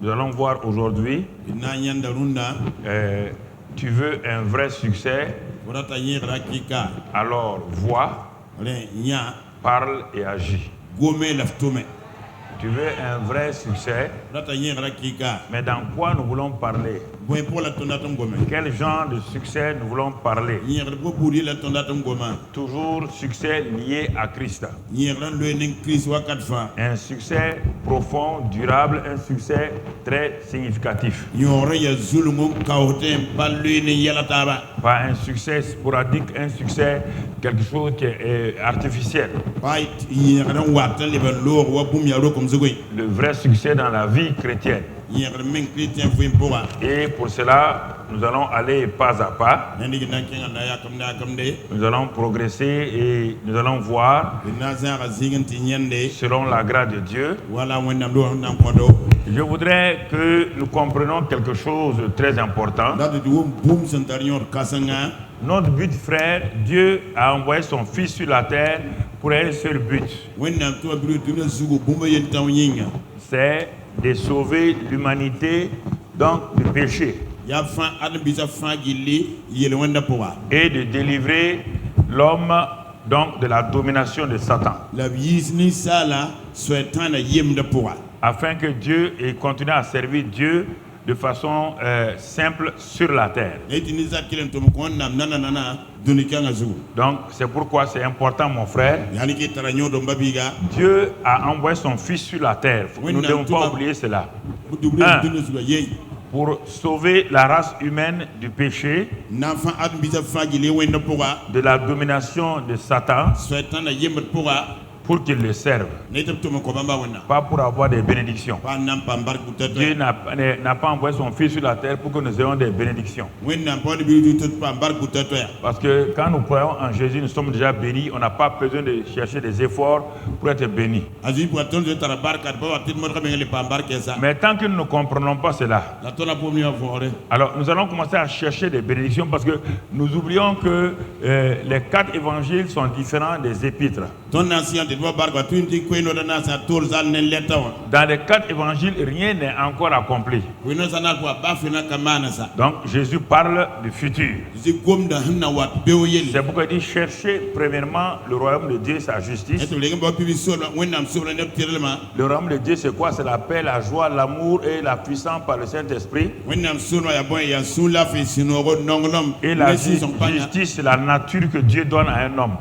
Nous allons voir aujourd'hui, tu veux un vrai succès, alors vois, parle et agis. Tu veux un vrai succès, mais dans quoi nous voulons parler? Quel genre de succès nous voulons parler? Toujours succès lié à Christ. Un succès profond, durable, un succès très significatif. Pas un succès sporadique, un succès quelque chose qui est artificiel. Le vrai succès dans la vie chrétienne. Et pour cela, nous allons aller pas à pas. Nous allons progresser et nous allons voir, selon la grâce de Dieu. Je voudrais que nous comprenions quelque chose de très important. Notre but, frère, Dieu a envoyé son Fils sur la terre pour un seul but. C'est de sauver l'humanité donc du péché et de délivrer l'homme donc de la domination de Satan, afin que Dieu continue à servir Dieu de façon simple sur la terre. Donc c'est pourquoi c'est important, mon frère. Dieu a envoyé son Fils sur la terre. Nous ne devons pas oublier cela. Pour sauver la race humaine du péché, de la domination de Satan, pour qu'il le serve, pas pour avoir des bénédictions. Dieu n'a pas envoyé son Fils sur la terre pour que nous ayons des bénédictions. Parce que quand nous croyons en Jésus, nous sommes déjà bénis. On n'a pas besoin de chercher des efforts pour être bénis. Mais tant que nous ne comprenons pas cela, alors nous allons commencer à chercher des bénédictions, parce que nous oublions que les 4 évangiles sont différents des épîtres. Dans les 4 évangiles, rien n'est encore accompli. Donc Jésus parle du futur. C'est pourquoi il dit: cherchez premièrement le royaume de Dieu et sa justice. Le royaume de Dieu, c'est quoi? C'est la paix, la joie, l'amour et la puissance par le Saint-Esprit. Et la justice, c'est la nature que Dieu donne à un homme.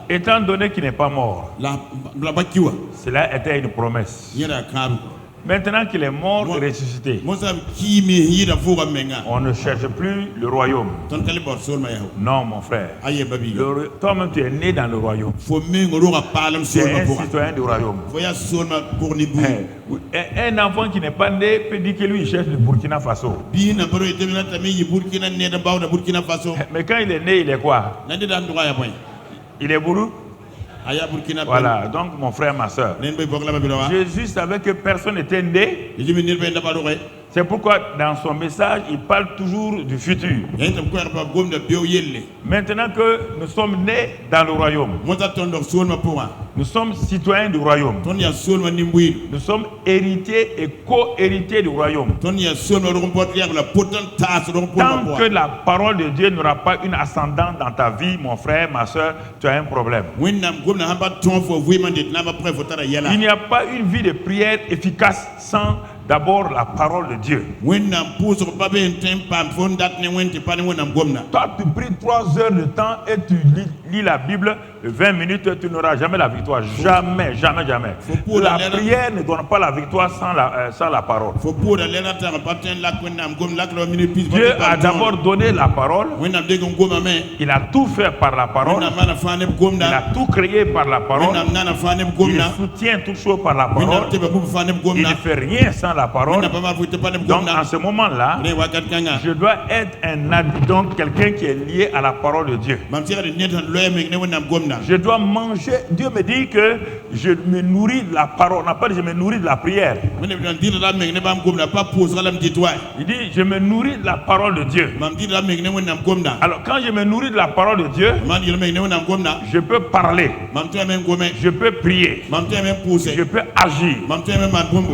Étant donné qu'il n'est pas mort, cela était une promesse. Maintenant qu'il est mort et ressuscité, on ne cherche plus le royaume. Non, mon frère. Toi-même, tu es né dans le royaume. Tu es un citoyen du royaume. Un enfant qui n'est pas né peut dire que lui, il cherche le Burkina Faso. Mais quand il est né, il est quoi? Il est bourru. Voilà, donc mon frère, ma soeur, Jésus savait que personne n'était né. C'est pourquoi dans son message, il parle toujours du futur. Maintenant que nous sommes nés dans le royaume, nous sommes citoyens du royaume. Nous sommes héritiers et co-héritiers du royaume. Tant que la parole de Dieu n'aura pas une ascendante dans ta vie, mon frère, ma soeur, tu as un problème. Il n'y a pas une vie de prière efficace sans d'abord la parole de Dieu. Toi, tu pries 3 heures de temps et tu lis la Bible 20 minutes, tu n'auras jamais la victoire. Jamais, jamais, jamais. La prière ne donne pas la victoire sans la parole. Dieu a d'abord donné la parole. Il a tout fait par la parole. Il a tout créé par la parole. Il soutient toutes choses par la parole. Il ne fait rien sans la parole. Donc en ce moment-là, je dois être un adulte, donc quelqu'un qui est lié à la parole de Dieu. Je dois manger. Dieu me dit que je me nourris de la parole. On n'a pas dit je me nourris de la prière. Il dit je me nourris de la parole de Dieu. Alors quand je me nourris de la parole de Dieu, je peux parler, je peux prier, je peux agir,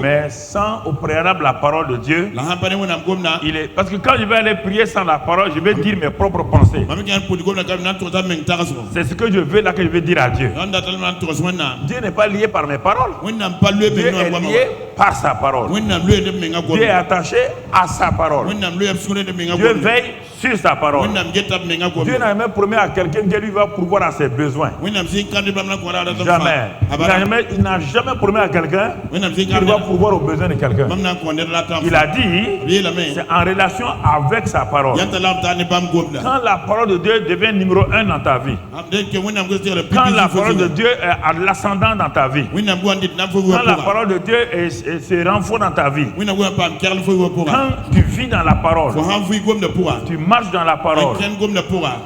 mais sans au préalable la parole de Dieu. Parce que quand je vais aller prier sans la parole, je vais dire mes propres pensées. C'est ce que je veux là que je vais dire à Dieu. Dieu n'est pas lié par mes paroles. Dieu est lié par sa parole. Dieu est attaché à sa parole. Dieu veille sur sa parole. Dieu n'a jamais promis à quelqu'un que lui va pourvoir à ses besoins. Jamais. Il n'a jamais promis à quelqu'un qu'il va pourvoir aux besoins de quelqu'un. Il a dit, c'est en relation avec sa parole. Quand la parole de Dieu devient numéro 1 dans ta vie, quand la parole de Dieu a l'ascendant dans ta vie, quand la parole de Dieu se renforce dans ta vie, quand tu vis dans la parole, tu marches dans la parole,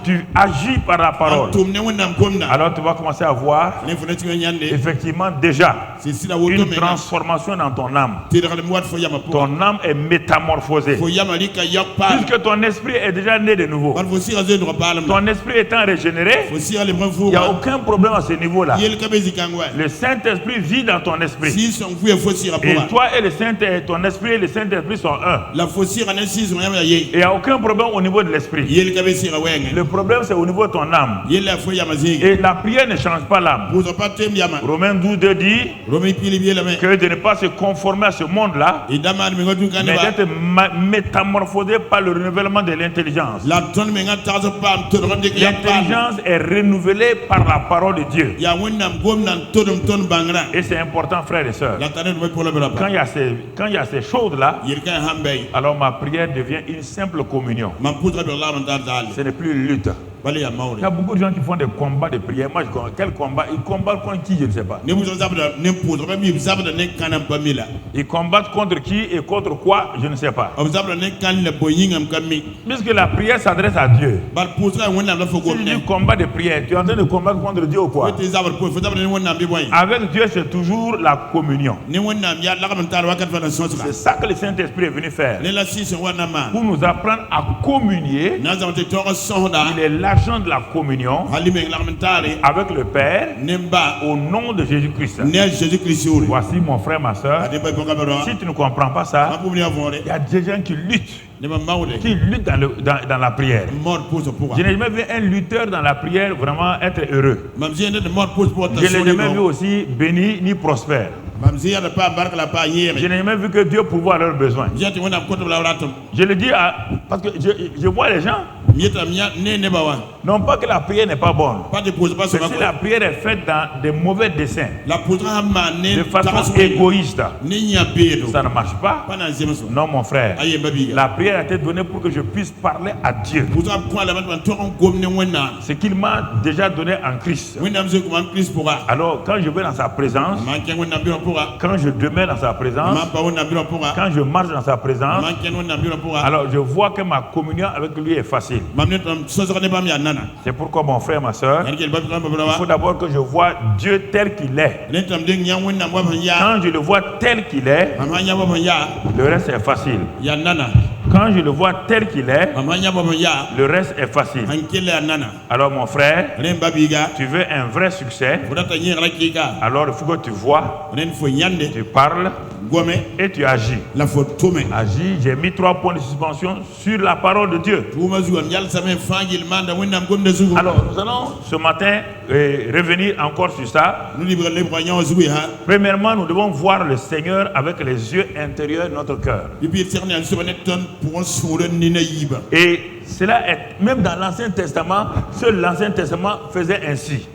tu agis par la parole, alors tu vas commencer à voir effectivement déjà une transformation dans ton âme. Ton âme est métamorphosée. Puisque ton esprit est déjà né de nouveau, ton esprit étant régénéré, il n'y a aucun problème à ce niveau-là. Le Saint-Esprit vit dans ton esprit. Et toi et ton esprit et le Saint-Esprit sont un. Et il n'y a aucun problème au niveau de l'esprit. Le problème c'est au niveau de ton âme. Et la prière ne change pas l'âme. Romains 12:2 dit que de ne pas se conformer à ce monde-là, mais d'être métamorphosé par le renouvellement de l'intelligence. L'intelligence est renouvelée par la parole de Dieu. Et c'est important, frères et sœurs. Quand il y a ces choses-là, alors ma prière devient une simple communion. Ce n'est plus une lutte. Il y a beaucoup de gens qui font des combats de prière. Moi, je connais quel combat? Ils combattent contre qui? Je ne sais pas. Ils combattent contre qui et contre quoi? Je ne sais pas. Puisque la prière s'adresse à Dieu. Si tu dis combat de prière, tu es en train de combattre contre Dieu ou quoi? Avec Dieu, c'est toujours la communion. C'est ça que le Saint-Esprit est venu faire. Pour nous apprendre à communier. Il est l'agent de la communion avec le Père au nom de Jésus-Christ. Voici mon frère, ma soeur. Si tu ne comprends pas ça, il y a des gens qui luttent dans la prière. Je n'ai jamais vu un lutteur dans la prière vraiment être heureux. Je n'ai jamais vu aussi béni ni prospère. Je n'ai jamais vu que Dieu pourvoit à leurs besoins. Je le dis parce que je vois les gens. Non pas que la prière n'est pas bonne, mais si la prière est faite dans des mauvais desseins, de façon égoïste, ça ne marche pas. Non mon frère, la prière a été donnée pour que je puisse parler à Dieu. Ce qu'il m'a déjà donné en Christ. Alors quand je vais dans sa présence, quand je demeure dans sa présence, quand je marche dans sa présence, alors je vois que ma communion avec lui est facile. C'est pourquoi mon frère, ma soeur, il faut d'abord que je vois Dieu tel qu'il est. Quand je le vois tel qu'il est, le reste est facile. Quand je le vois tel qu'il est, le reste est facile. Alors mon frère, tu veux un vrai succès, alors il faut que tu vois, tu parles et tu agis. Agis, j'ai mis 3 points de suspension sur la parole de Dieu. Alors nous allons ce matin revenir encore sur ça. Premièrement, nous devons voir le Seigneur avec les yeux intérieurs de notre cœur. Et cela est, même dans l'Ancien Testament, seul l'Ancien Testament faisait ainsi.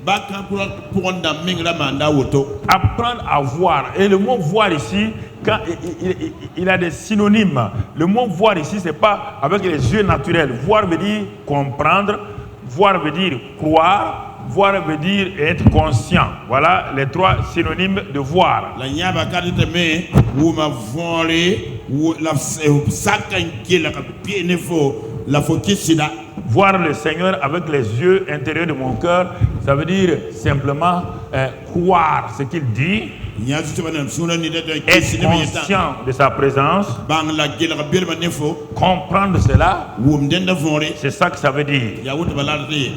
Apprendre à voir. Et le mot voir ici, quand il a des synonymes. Le mot voir ici, ce n'est pas avec les yeux naturels. Voir veut dire comprendre. Voir veut dire croire. voir veut dire être conscient. Voilà les trois synonymes de voir. Voir le Seigneur avec les yeux intérieurs de mon cœur, ça veut dire simplement croire ce qu'il dit, être conscient de sa présence, comprendre cela, c'est ça que ça veut dire.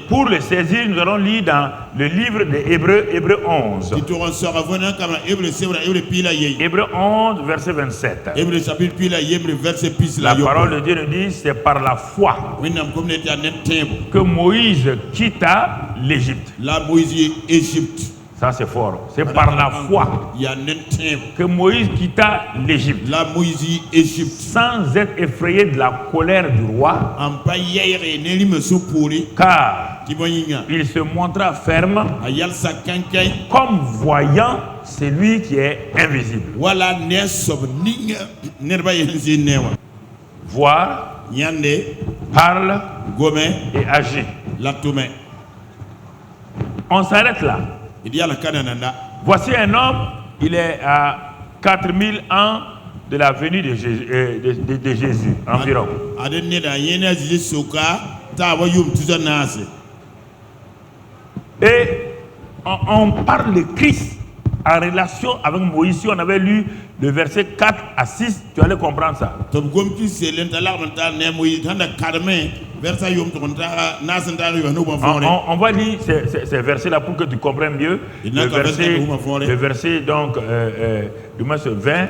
Pour le saisir, nous allons lire dans le livre des Hébreux, Hébreux 11. Hébreux 11, verset 27. La parole de Dieu nous dit, c'est par la foi que Moïse quitta l'Égypte. Ça c'est fort. C'est par la foi que Moïse quitta l'Égypte sans être effrayé de la colère du roi, car il se montra ferme comme voyant celui qui est invisible. Voir, parle et agit. On s'arrête là. Voici un homme, il est à 4000 ans de la venue de Jésus, environ. Et on parle de Christ en relation avec Moïse. Si on avait lu le verset 4 à 6, tu allais comprendre ça. On va lire ces versets-là pour que tu comprennes mieux. Le verset donc, du moins 20,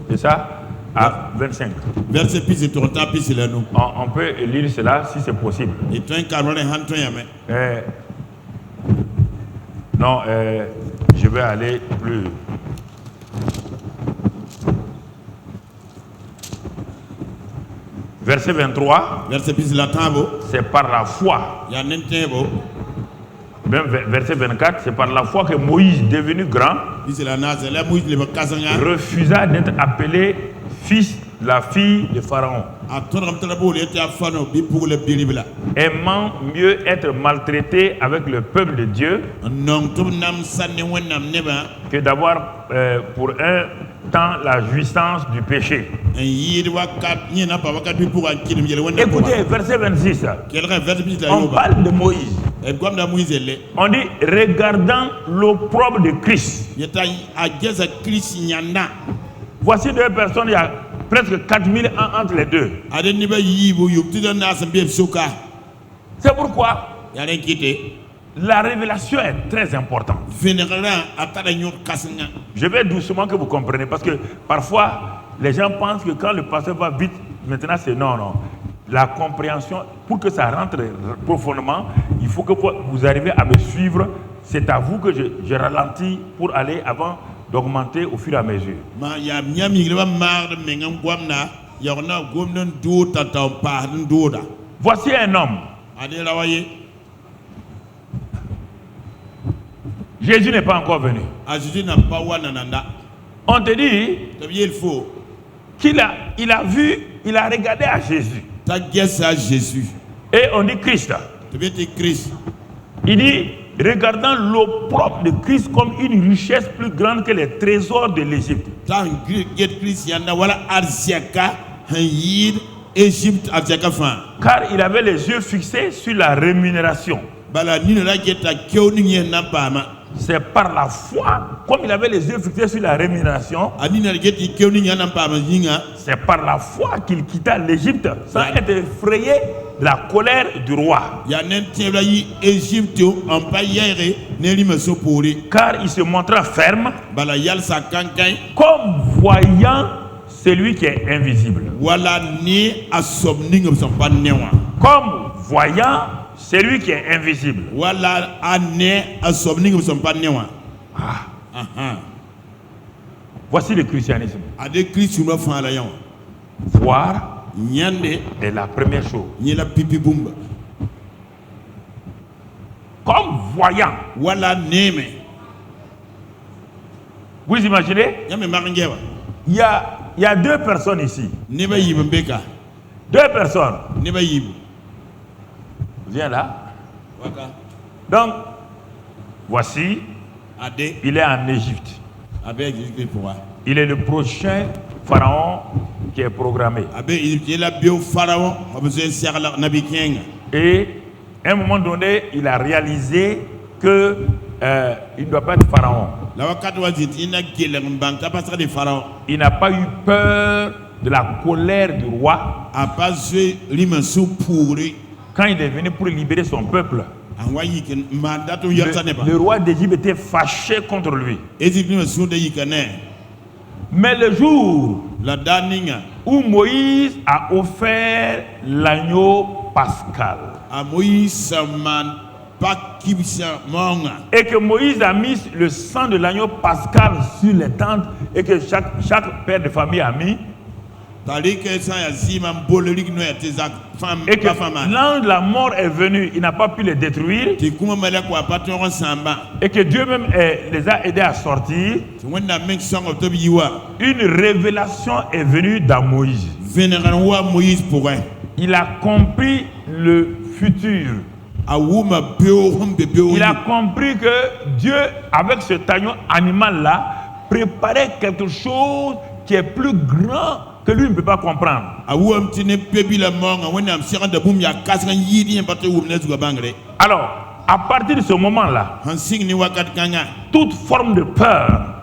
c'est ça, à 25. On peut lire cela si c'est possible. Non, je vais aller plus. Verset 23, c'est par la foi. Même verset 24, c'est par la foi que Moïse, devenu grand, refusa d'être appelé fils de la fille de Pharaon, aimant mieux être maltraité avec le peuple de Dieu que d'avoir pour un temps la jouissance du péché. Écoutez, verset 26. On parle de Moïse. On dit regardant l'opprobre de Christ. Voici deux personnes, il y a presque 4000 ans entre les deux. C'est pourquoi la révélation est très importante. Je vais doucement que vous compreniez, parce que parfois les gens pensent que quand le pasteur va vite, maintenant c'est non. La compréhension, pour que ça rentre profondément, il faut que vous arriviez à me suivre. C'est à vous que je ralentis pour aller avant d'augmenter au fur et à mesure. Voici un homme. Jésus n'est pas encore venu. On te dit qu'il a vu, il a regardé à Jésus. Et on dit Christ. Il dit, regardant l'opprobre de Christ comme une richesse plus grande que les trésors de l'Égypte. Car il avait les yeux fixés sur la rémunération. C'est par la foi, comme il avait les yeux fixés sur la rémunération, c'est par la foi qu'il quitta l'Égypte sans être effrayé de la colère du roi. Car il se montra ferme comme voyant celui qui est invisible. Comme voyant celui qui est invisible. Voici le christianisme. Voir est la première chose. Comme voyant. Vous imaginez? Il y a deux personnes ici. Deux personnes. Viens là. Donc, voici, il est en Égypte. Il est le prochain pharaon qui est programmé. Et à un moment donné, il a réalisé que il ne doit pas être pharaon. Il n'a pas eu peur de la colère du roi quand il est venu pour libérer son peuple. Le roi d'Égypte était fâché contre lui. Mais le jour où Moïse a offert l'agneau pascal et que Moïse a mis le sang de l'agneau pascal sur les tentes et que chaque père de famille a mis, et que l'ange de la mort est venu, il n'a pas pu les détruire, et que Dieu même les a aidés à sortir, une révélation est venue dans Moïse. Il a compris le futur. Il a compris que Dieu, avec ce agneau animal-là, préparait quelque chose qui est plus grand que lui ne peut pas comprendre. Alors, à partir de ce moment-là, toute forme de peur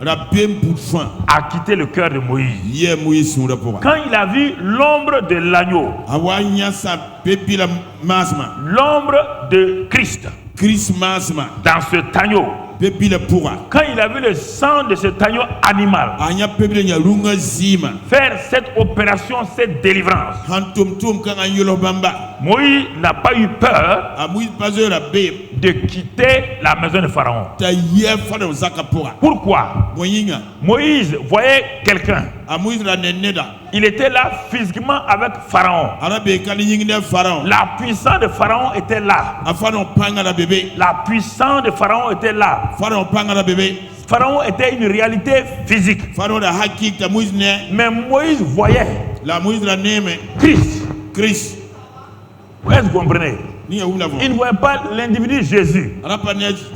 a quitté le cœur de Moïse. Quand il a vu l'ombre de l'agneau, l'ombre de Christ dans cet agneau, quand il a vu le sang de cet agneau animal faire cette opération, cette délivrance, Moïse n'a pas eu peur de quitter la maison de Pharaon. Pourquoi? Moïse voyait quelqu'un. Il était là physiquement avec Pharaon. La puissance de Pharaon était là. La puissance de Pharaon était là. Pharaon était une réalité physique. Mais Moïse voyait Christ. Est-ce que vous comprenez? Il ne voyait pas l'individu Jésus.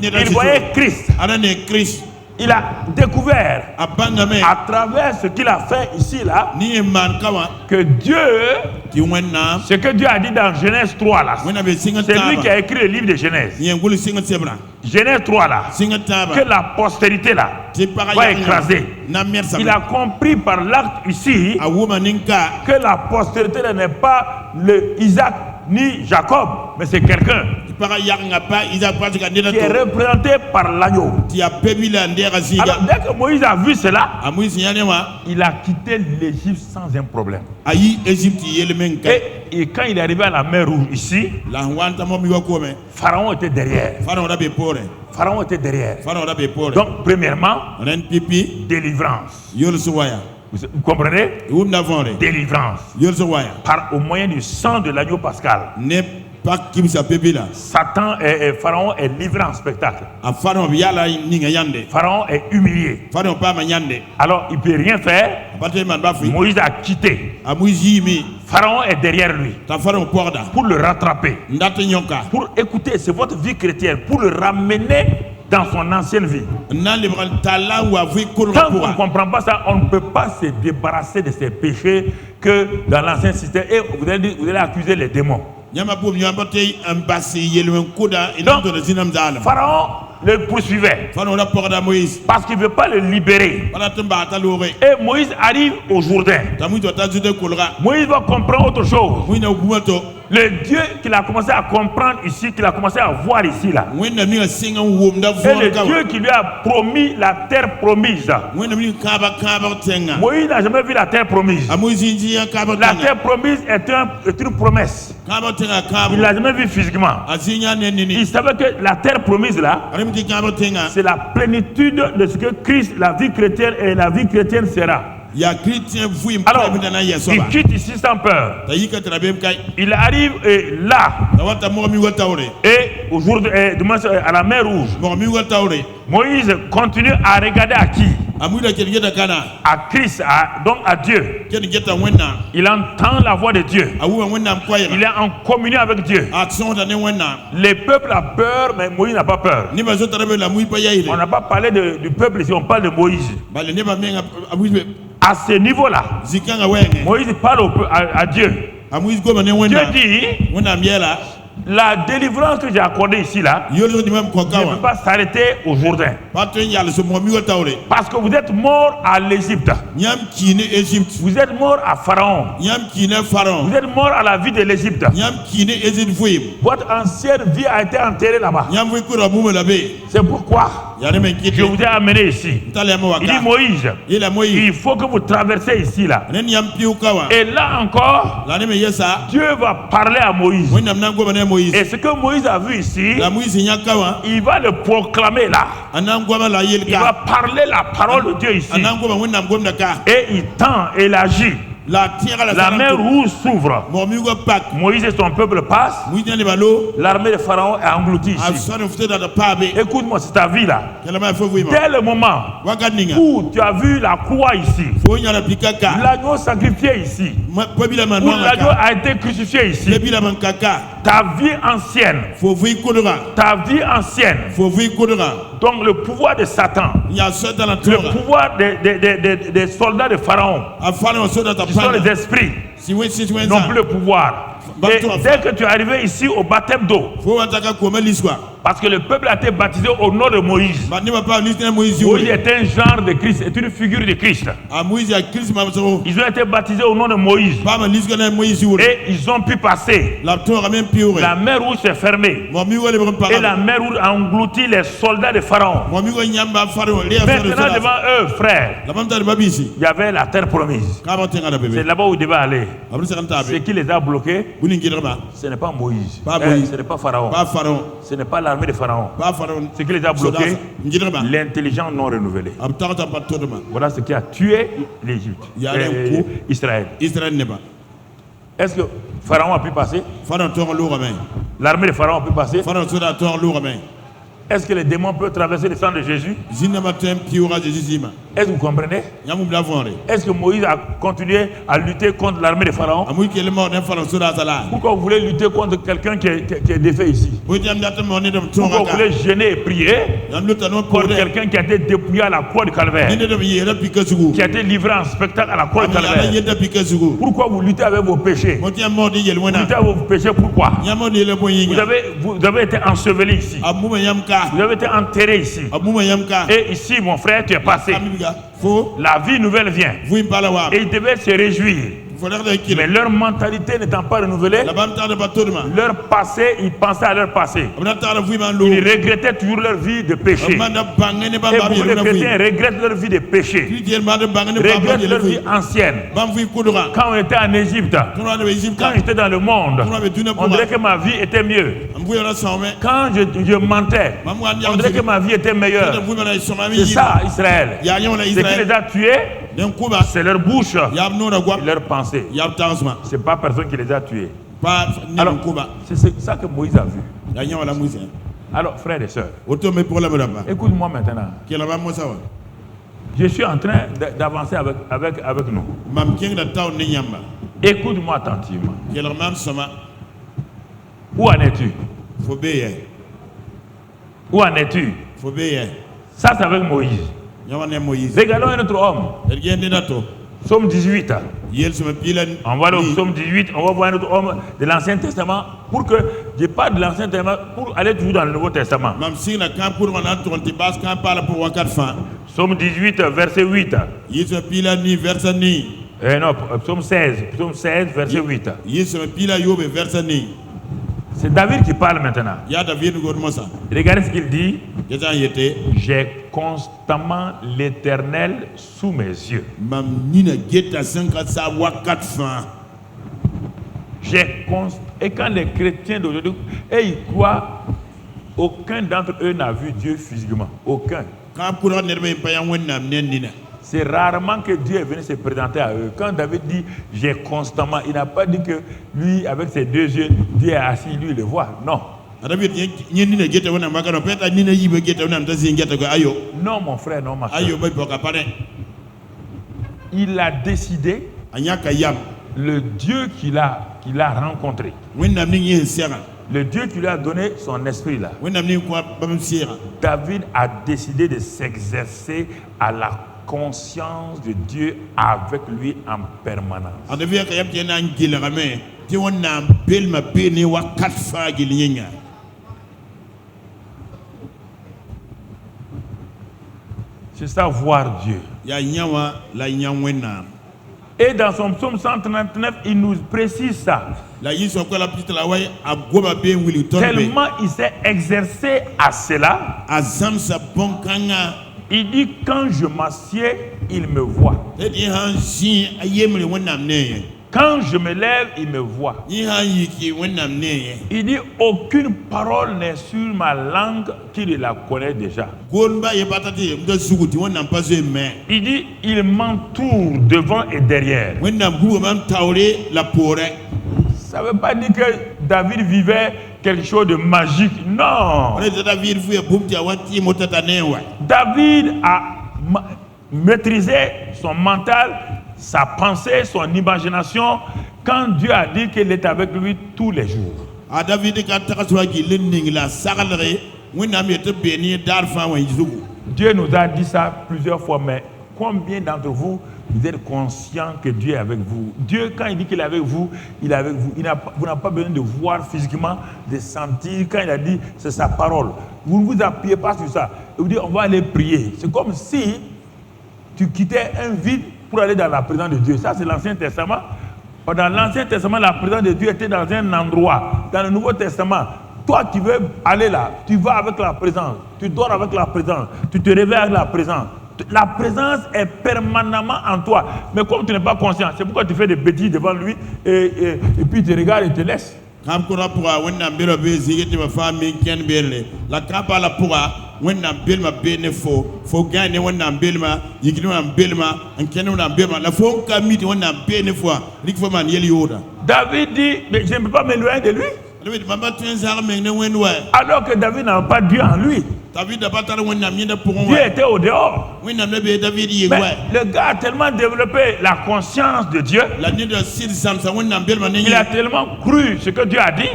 Il voyait Christ. Il a découvert à travers ce qu'il a fait ici là que Dieu, ce que Dieu a dit dans Genèse 3 là, c'est lui qui a écrit le livre de Genèse. Genèse 3 là, que la postérité là va écraser. Il a compris par l'acte ici que la postérité n'est pas le Isaac ni Jacob, mais c'est quelqu'un qui est représenté par l'agneau. Alors dès que Moïse a vu cela, il a quitté l'Égypte sans un problème. Et quand il est arrivé à la mer Rouge ici, Pharaon était derrière. Pharaon était derrière. Donc premièrement, délivrance. Vous comprenez? Délivrance. Au moyen du sang de l'agneau pascal. Satan et Pharaon est livré en spectacle. Pharaon est humilié. Alors il ne peut rien faire. Moïse a quitté. Pharaon est derrière lui pour le rattraper. Pour écouter, c'est votre vie chrétienne, pour le ramener dans son ancienne vie. Quand on ne comprend pas ça, on ne peut pas se débarrasser de ses péchés que dans l'ancien système. Et vous allez accuser les démons. Donc, Pharaon le poursuivait parce qu'il ne veut pas le libérer. Et Moïse arrive au Jourdain. Moïse va comprendre autre chose. Le Dieu qu'il a commencé à comprendre ici, qu'il a commencé à voir ici là, et le Dieu qui lui a promis la terre promise. Moïse n'a jamais vu la terre promise. La terre promise est une promesse. Il ne l'a jamais vu physiquement. Il savait que la terre promise là, c'est la plénitude de ce que Christ, la vie chrétienne et la vie chrétienne sera. Alors, il quitte ici sans peur. Il arrive là. Et aujourd'hui, à la mer Rouge, Moïse continue à regarder à qui? à Christ, donc à Dieu. Il entend la voix de Dieu. Il est en communion avec Dieu. Les peuples ont peur, mais Moïse n'a pas peur. On n'a pas parlé du peuple ici, on parle de Moïse. À ce niveau-là, Moïse parle à Dieu. Dieu dit, la délivrance que j'ai accordée ici là, ne peut pas s'arrêter au Jourdain. Parce que vous êtes mort à l'Égypte. Vous êtes mort à Pharaon. Vous êtes mort à la vie de l'Égypte. Votre ancienne vie a été enterrée là-bas. C'est pourquoi je vous ai amené ici. Il dit Moïse, il faut que vous traversez ici là. Et là encore, Dieu va parler à Moïse. Et ce que Moïse a vu ici, il va le proclamer là. Il va parler la parole de Dieu ici. Et il tend et il agit. La mer rouge s'ouvre. Moïse et son peuple passent. L'armée de Pharaon est engloutie ici. Écoute-moi, c'est ta vie là. Dès le moment où tu as vu la croix ici, l'agneau sacrifié ici, où l'agneau a été crucifié ici, ta vie ancienne, donc le pouvoir de Satan, le pouvoir des soldats de Pharaon, qui sont les esprits, n'ont plus le pouvoir. Et dès que tu es arrivé ici au baptême d'eau, parce que le peuple a été baptisé au nom de Moïse. Moïse est un genre de Christ, est une figure de Christ. Ils ont été baptisés au nom de Moïse. Et ils ont pu passer. La mer rouge s'est fermée. Et la mer rouge a englouti les soldats de Pharaon. Maintenant devant eux, frères, il y avait la terre promise. C'est là-bas où ils devaient aller. Ce qui les a bloqués, ce n'est pas Moïse. Ce n'est pas Pharaon. Ce n'est pas l'armée de Pharaon. Ce qui les a bloqués, l'intelligence non renouvelée. Voilà ce qui a tué l'Égypte. Israël. Est-ce que Pharaon a pu passer? L'armée de Pharaon a pu passer? Est-ce que les démons peuvent traverser le sang de Jésus? Est-ce que vous comprenez? Est-ce que Moïse a continué à lutter contre l'armée de Pharaon? Pourquoi vous voulez lutter contre quelqu'un qui est défait ici? Pourquoi vous voulez gêner et prier contre quelqu'un qui a été dépouillé à la croix du Calvaire, qui a été livré en spectacle à la croix du Calvaire? Pourquoi vous luttez avec vos péchés? Vous luttez avec vos péchés, pourquoi? Vous avez été enseveli ici. Vous avez été enterré ici. Et ici, mon frère, tu es passé. La vie nouvelle vient. Et ils devaient se réjouir. Mais leur mentalité n'étant pas renouvelée, leur passé, ils pensaient à leur passé. Ils regrettaient toujours leur vie de péché. Et beaucoup de chrétiens regrettent leur vie de péché, regrettent leur vie ancienne. Quand on était en Égypte, quand j'étais dans le monde, on dirait que ma vie était mieux. Quand je mentais, on dirait que ma vie était meilleure. C'est ça Israël. Ce qui les a tués, c'est leur bouche et leur pensée. C'est pas personne qui les a tués. Alors, c'est ça que Moïse a vu. Alors, frères et sœurs, écoute-moi maintenant. Je suis en train d'avancer avec nous. Écoute-moi attentivement. Où en es-tu? Où en es-tu? Ça, c'est avec Moïse. Regardons un autre homme. Psaume 18. On va au Psaume 18, on va voir un autre homme de l'Ancien Testament. Pour que je parle de l'Ancien Testament, pour aller toujours dans le Nouveau Testament. Psaume 18, verset 8. Non, Psaume 16, verset 8. C'est David qui parle maintenant. Regardez ce qu'il dit. J'ai constamment l'Éternel sous mes yeux. Et quand les chrétiens d'aujourd'hui, ils croient, aucun d'entre eux n'a vu Dieu physiquement. Aucun. C'est rarement que Dieu est venu se présenter à eux. Quand David dit « j'ai constamment », il n'a pas dit que lui, avec ses deux yeux, Dieu est assis, lui, il le voit. Non. Non, mon frère, non, ma soeur. Il a décidé le Dieu qu'il a rencontré. Le Dieu qui lui a donné son esprit là. David a décidé de s'exercer à la conscience de Dieu avec lui en permanence. C'est ça, voir Dieu. Et dans son psaume 139, il nous précise ça. Tellement il s'est exercé à cela. Il dit, quand je m'assieds, il me voit. Quand je me lève, il me voit. Il dit, aucune parole n'est sur ma langue qu'il la connaît déjà. Il dit, il m'entoure devant et derrière. Ça ne veut pas dire que David vivait quelque chose de magique. Non. David a maîtrisé son mental, sa pensée, son imagination, quand Dieu a dit qu'il est avec lui tous les jours. Dieu nous a dit ça plusieurs fois, mais combien d'entre vous êtes conscients que Dieu est avec vous? Dieu, quand il dit qu'il est avec vous, il est avec vous. Vous n'avez pas besoin de voir physiquement, de sentir. Quand il a dit, c'est sa parole. Vous ne vous appuyez pas sur ça. Il vous dit, on va aller prier. C'est comme si tu quittais un vide pour aller dans la présence de Dieu. Ça, c'est l'Ancien Testament. Dans l'Ancien Testament, la présence de Dieu était dans un endroit. Dans le Nouveau Testament, toi qui veux aller là, tu vas avec la présence. Tu dors avec la présence. Tu te réveilles avec la présence. La présence est permanemment en toi. Mais comme tu n'es pas conscient, c'est pourquoi tu fais des bêtises devant lui et puis il te regarde et te laisse. David dit, mais je ne peux pas m'éloigner de lui. Alors que David n'a pas Dieu en lui. Dieu était au dehors. Mais le gars a tellement développé la conscience de Dieu. Il a tellement cru ce que Dieu a dit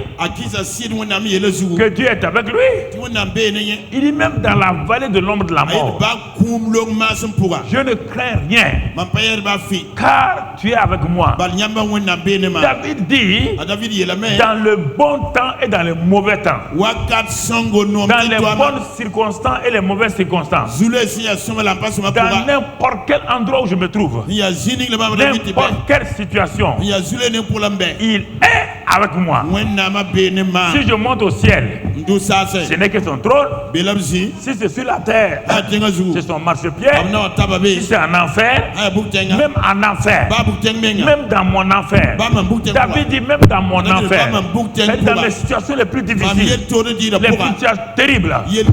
que Dieu est avec lui. Il dit même dans la vallée de l'ombre de la mort, je ne crains rien car tu es avec moi. David dit, dans le bon temps et dans le mauvais temps, dans les bonnes circonstances et les mauvaises circonstances, dans n'importe quel endroit où je me trouve, n'importe quelle situation, il est avec moi. Si je monte au ciel, ce n'est que son trône. Si c'est sur la terre, c'est son marchepied. Si c'est en enfer, même en enfer, même dans mon enfer, David dit même dans mon enfer, dans les situations les plus difficiles, les situations terribles, il est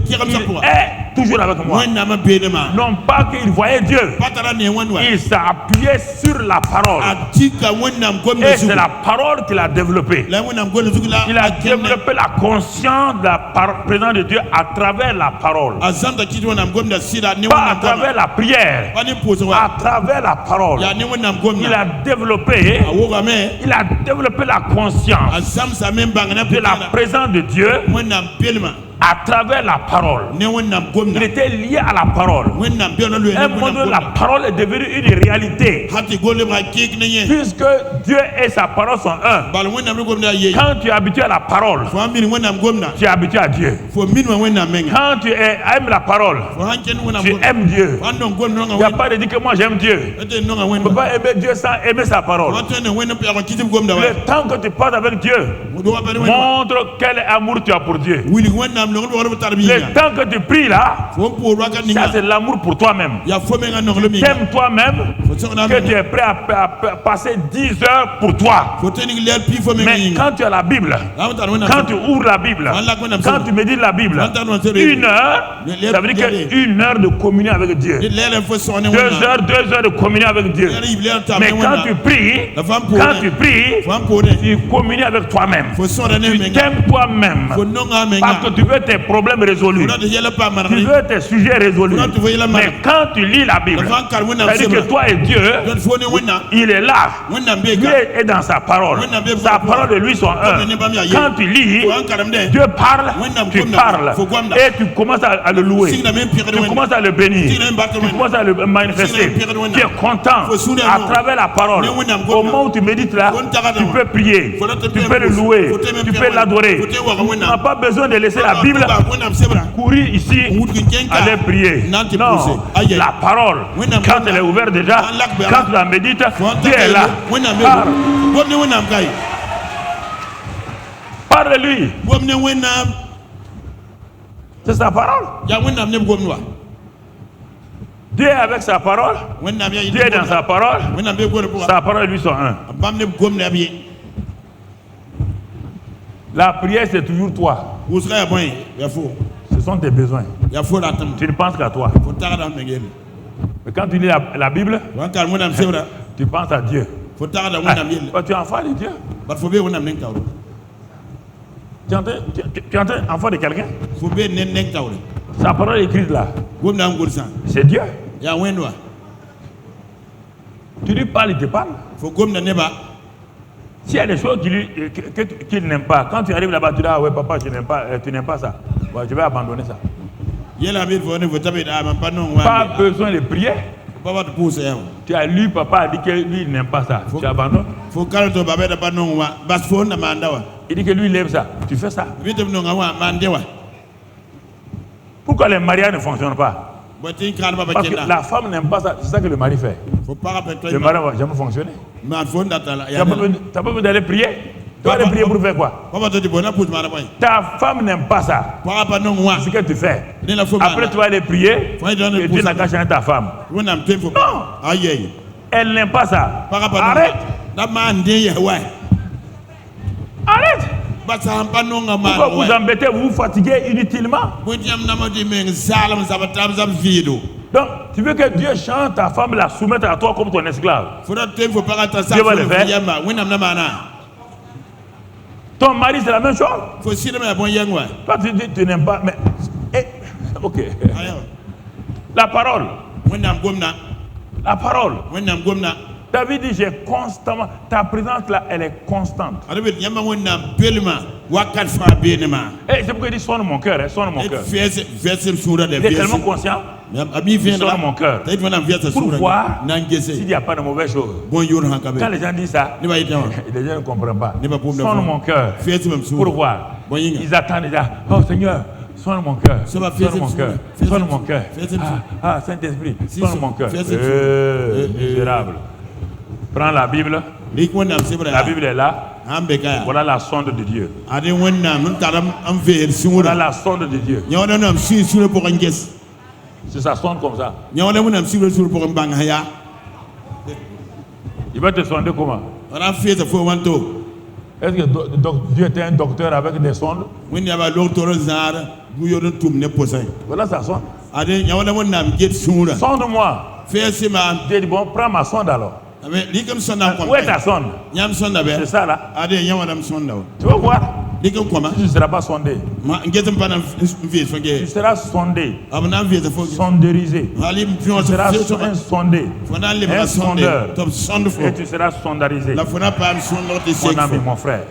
toujours avec moi. Non pas qu'il voyait Dieu, il s'est appuyé sur la parole. Et c'est la parole qu'il a développée. Il a développé la conscience de la présence de Dieu à travers la parole. Pas à travers la prière, à travers la parole. Il a développé la conscience de la présence de Dieu à travers la parole. Il était lié à la parole. Un moment, la parole est devenue une réalité. Puisque Dieu et sa parole sont un. Quand tu es habitué à la parole, tu es habitué à Dieu. Quand tu aimes la parole, tu aimes Dieu. Il n'y a pas de dire que moi j'aime Dieu. Tu ne peux pas aimer Dieu sans aimer sa parole. Le temps que tu passes avec Dieu montre quel amour tu as pour Dieu. Le temps que tu pries là, ça c'est l'amour pour toi-même. Tu t'aimes toi-même, que tu es prêt à passer 10 heures pour toi. Mais quand tu as la Bible, quand tu ouvres la Bible, quand tu médites la Bible, 1 heure, ça veut dire qu'une heure de communion avec Dieu. 2 heures de communion avec Dieu. Mais quand tu pries, tu communies avec toi-même. Tu t'aimes toi-même. Parce que tu veux tes problèmes résolus. Tu veux tes sujets résolus. Mais quand tu lis la Bible, ça veut dire que toi et Dieu, il est là. Dieu est dans sa parole. Sa parole et lui sont un. Quand tu lis, Dieu parle, tu parles. Et tu commences à le louer. Tu commences à le bénir. Tu commences à le manifester. Tu es content à travers la parole. Au moment où tu médites là, tu peux prier. Tu peux le louer. Tu peux l'adorer. Tu n'as pas besoin de laisser la Bible courir ici, aller prier. Non, la parole, quand elle est ouverte déjà, quand tu la médites, Dieu est là. Parle de lui. C'est sa parole. Dieu est avec sa parole. Dieu est dans sa parole. Sa parole et lui sont un. La prière, c'est toujours toi. Ce sont tes besoins. Tu ne penses qu'à toi. Mais quand tu lis la Bible, tu penses à Dieu. Tu es enfant de Dieu. Tu es enfant de quelqu'un. Sa parole est écrite là. C'est Dieu. Tu lui parles, il te parle. S'il y a des choses qu'il n'aime pas, quand tu arrives là-bas, tu dis ah ouais papa, tu n'aimes pas ça. Ouais, je vais abandonner ça. Pas besoin de prier. Tu as lu, papa a dit que lui il n'aime pas ça. Tu abandonnes. Il dit que lui il aime ça. Tu fais ça. Pourquoi les mariages ne fonctionnent pas? Parce que la femme n'aime pas ça. C'est ça que le mari fait. Le mari ne va jamais fonctionner. Tu n'as pas besoin d'aller prier. Tu vas aller prier pour faire quoi? Ta femme n'aime pas ça. C'est ce que tu fais. Après tu vas aller prier et Dieu n'a qu'à changer ta femme. Non. Elle n'aime pas ça. Arrête. Arrête. Pourquoi vous embêtez, vous vous fatiguez inutilement? Donc, tu veux que Dieu chante ta femme, la soumette à toi comme ton esclave. Dieu va le faire. Ton mari, c'est la même chose. Toi, tu dis tu n'aimes pas, mais... ok. La parole. La parole. David dit, j'ai constamment... Ta présence là, elle est constante. Et c'est pourquoi il dit, sonne mon cœur, sonne mon cœur. Il est tellement conscient. Sonne mon cœur. Pour voir s'il n'y a pas de mauvaises choses. Quand les gens disent ça, les gens ne comprennent pas. Sonne mon cœur. Pour voir. Ils attendent déjà. Oh Seigneur, sonne mon cœur. Sonne mon cœur. Sonne mon cœur. Ah, Saint-Esprit, sonne mon cœur. Misérable. Prends la Bible. La Bible est là. Voilà la sonde de Dieu. Voilà la sonde de Dieu. C'est ça sonde comme ça. Il va te sonder comment? Est-ce que Dieu était un docteur avec des sondes? Voilà sa sonde. Sonde-moi. Dieu dit bon, prends ma sonde alors. Où est ta sonde? C'est ça là. Tu vas voir. Tu ne seras pas sondé. Tu seras sondé. Sondérisé. Tu seras un sondé. Un sondeur. Et tu seras sondarisé. Mon ami, mon frère.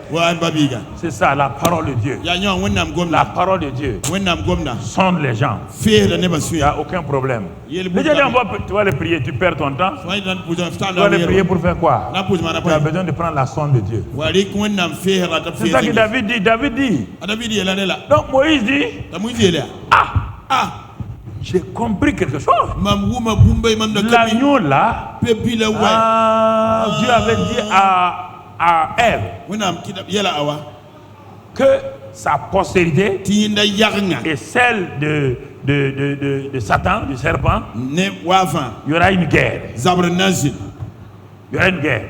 C'est ça, la parole de Dieu. La parole de Dieu sonde les gens. Il n'y a aucun problème. Les gens tu vas les prier, tu perds ton temps. Tu vas les prier pour faire quoi? Tu as besoin de prendre la sonde de Dieu. C'est ça que David dit. Donc Moïse dit, j'ai compris quelque chose. L'agneau là, Dieu avait dit à Ève que sa postérité et celle de Satan, du serpent, il y aura une guerre. Il y aura une guerre.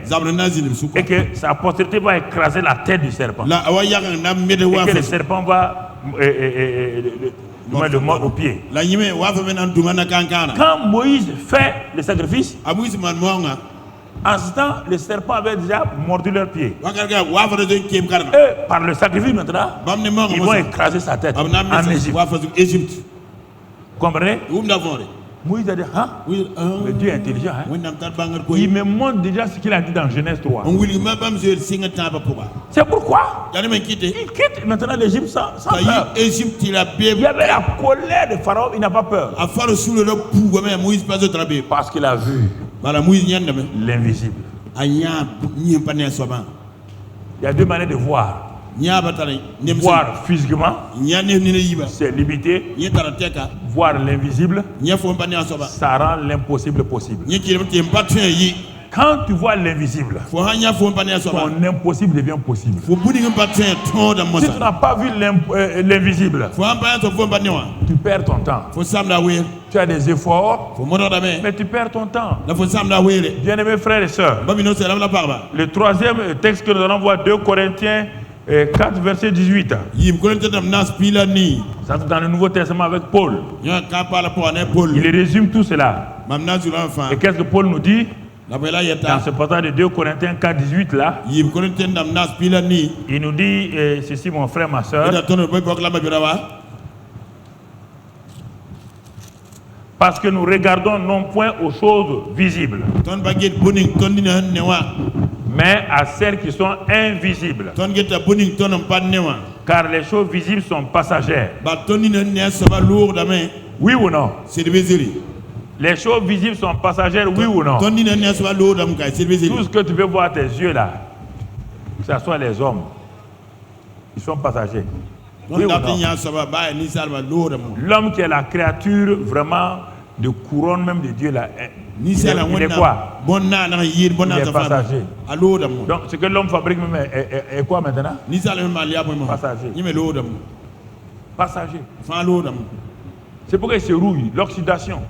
Et que sa postérité va écraser la tête du serpent. Et que le serpent va le mordre au pied. Quand Moïse fait le sacrifice, en ce temps, le serpent avait déjà mordu leurs pieds. Et par le sacrifice maintenant, ils vont écraser sa tête en Égypte. Comprenez? Moïse a dit, mais Dieu est intelligent. Il me montre déjà ce qu'il a dit dans Genèse 3. C'est pourquoi il quitte maintenant l'Égypte sans peur. Il y avait la colère de Pharaon, il n'a pas peur. Parce qu'il a vu l'invisible. Il y a deux manières de voir. Voir physiquement, c'est limité. Voir l'invisible, ça rend l'impossible possible. Quand tu vois l'invisible, ton impossible devient possible. Si tu n'as pas vu l'invisible, tu perds ton temps. Tu as des efforts, mais tu perds ton temps. Bien-aimés frères et sœurs, le troisième texte que nous allons voir, 2 Corinthiens 4 verset 18. Ça c'est dans le Nouveau Testament avec Paul. Il résume tout cela. Et qu'est-ce que Paul nous dit dans ce passage de 2 Corinthiens 4 18 là? Il nous dit ceci, mon frère, ma soeur. Parce que nous regardons non point aux choses visibles, mais à celles qui sont invisibles. Car les choses visibles sont passagères. Oui ou non? Les choses visibles sont passagères, oui ou non? Tout ce que tu veux voir à tes yeux là, que ce soit les hommes, ils sont passagers. Oui ou non? L'homme qui est la créature vraiment de couronne même de Dieu là, il est quoi? Il est passager. Donc ce que l'homme fabrique même est quoi maintenant? Passager. Passager. C'est pourquoi il se rouille. L'oxydation.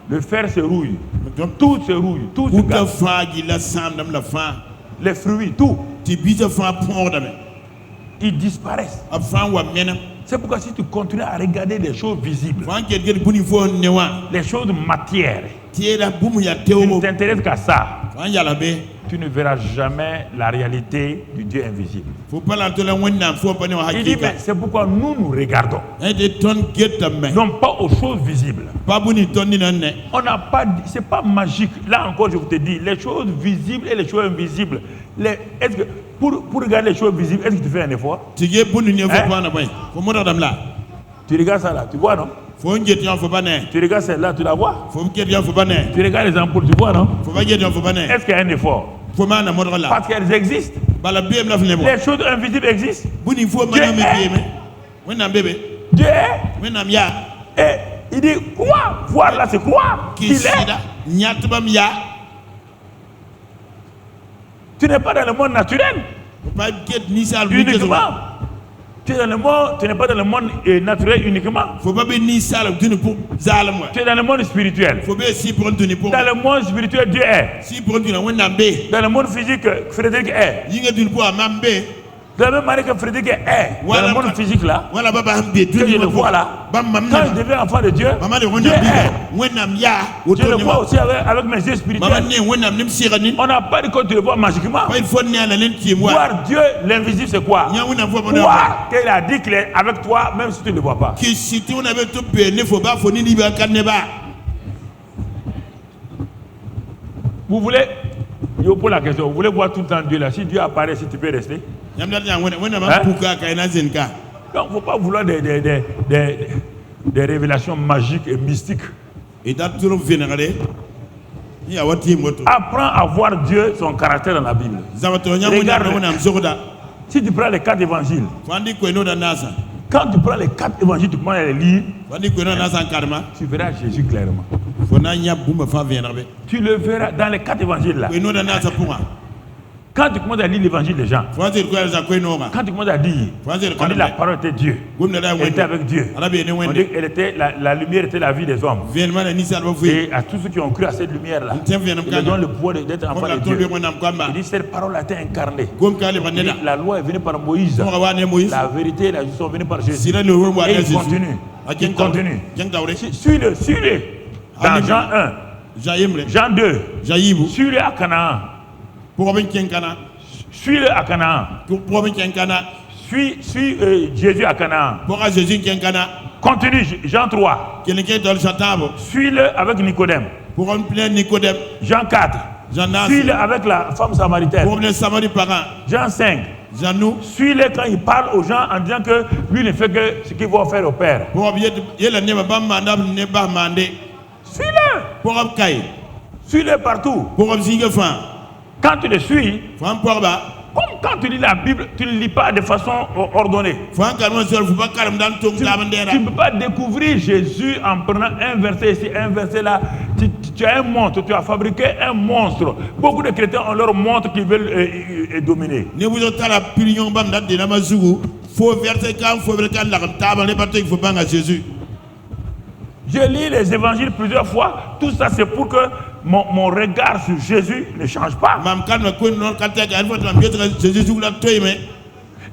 Le fer se rouille. Tout se rouille. Tout se gâte. Les fruits, tout. Ils disparaissent. C'est pourquoi si tu continues à regarder les choses visibles, les choses matières, tu ne t'intéresses qu'à ça, tu ne verras jamais la réalité du Dieu invisible. Il dit, mais c'est pourquoi nous regardons. Non pas aux choses visibles. On n'a pas, c'est pas magique. Là encore, je vous te dis, les choses visibles et les choses invisibles. Est-ce que pour regarder les choses visibles, est-ce que tu fais un effort? Tu regardes ça là, tu vois non? Tu regardes celle-là, tu la vois? Tu regardes les ampoules, tu vois non? Est-ce qu'il y a un effort? Parce qu'elles existent. Les choses invisibles existent. Dieu est. Et il dit quoi? Voir là, c'est quoi? Il est. Tu n'es pas dans le monde naturel. Uniquement. Tu es dans le monde, tu n'es pas dans le monde naturel uniquement. Tu es dans le monde spirituel. Dans le monde spirituel, Dieu est. Dans le monde physique, Frédéric est. De la même manière que Frédéric est dans le monde physique là, que je le vois là, quand je deviens enfant de Dieu, Dieu est. Je le vois aussi avec mes yeux spirituels. On n'a pas dit que tu le vois magiquement. Voir Dieu, l'invisible, c'est quoi? Voir qu'il a dit qu'il est avec toi, même si tu ne le vois pas. Vous voulez, je vous pose la question, vous voulez voir tout le temps Dieu là? Si Dieu apparaît, si tu peux rester? Hein? Donc il ne faut pas vouloir des révélations magiques et mystiques. Apprends à voir Dieu, son caractère dans la Bible. Regarde, si tu prends les 4 évangiles, quand tu prends les 4 évangiles, tu prends les lire, tu verras Jésus clairement. Tu le verras dans les 4 évangiles là. Quand tu commences à lire l'évangile des gens, quand tu commences à dire, on dit la parole était Dieu, elle était avec Dieu, on dit elle était, la lumière était la vie des hommes. Et à tous ceux qui ont cru à cette lumière-là, il leur donne le pouvoir d'être enfant de Dieu. Il dit cette parole a été incarnée. La loi est venue par Moïse, la vérité et la justice sont venues par Jésus. Et il continue. Suis-le. Dans Jean 1, Jean 2, suis-le à Canaan. Suis-le à Canaan. Suis Jésus à Canaan. Continue, Jean 3. Suis-le avec Nicodème. Jean 4. Suis-le avec la femme samaritaine. Jean 5. Suis-le quand il parle aux gens en disant que lui ne fait que ce qu'il va faire au Père. Suis-le. Suis-le partout. Quand tu le suis, comme quand tu lis la Bible, tu ne lis pas de façon ordonnée. Tu ne peux pas découvrir Jésus en prenant un verset ici, un verset là. Tu as un monstre, tu as fabriqué un monstre. Beaucoup de chrétiens ont leur monstre qu'ils veulent dominer. Je lis les évangiles plusieurs fois. Tout ça, c'est pour que mon regard sur Jésus ne change pas.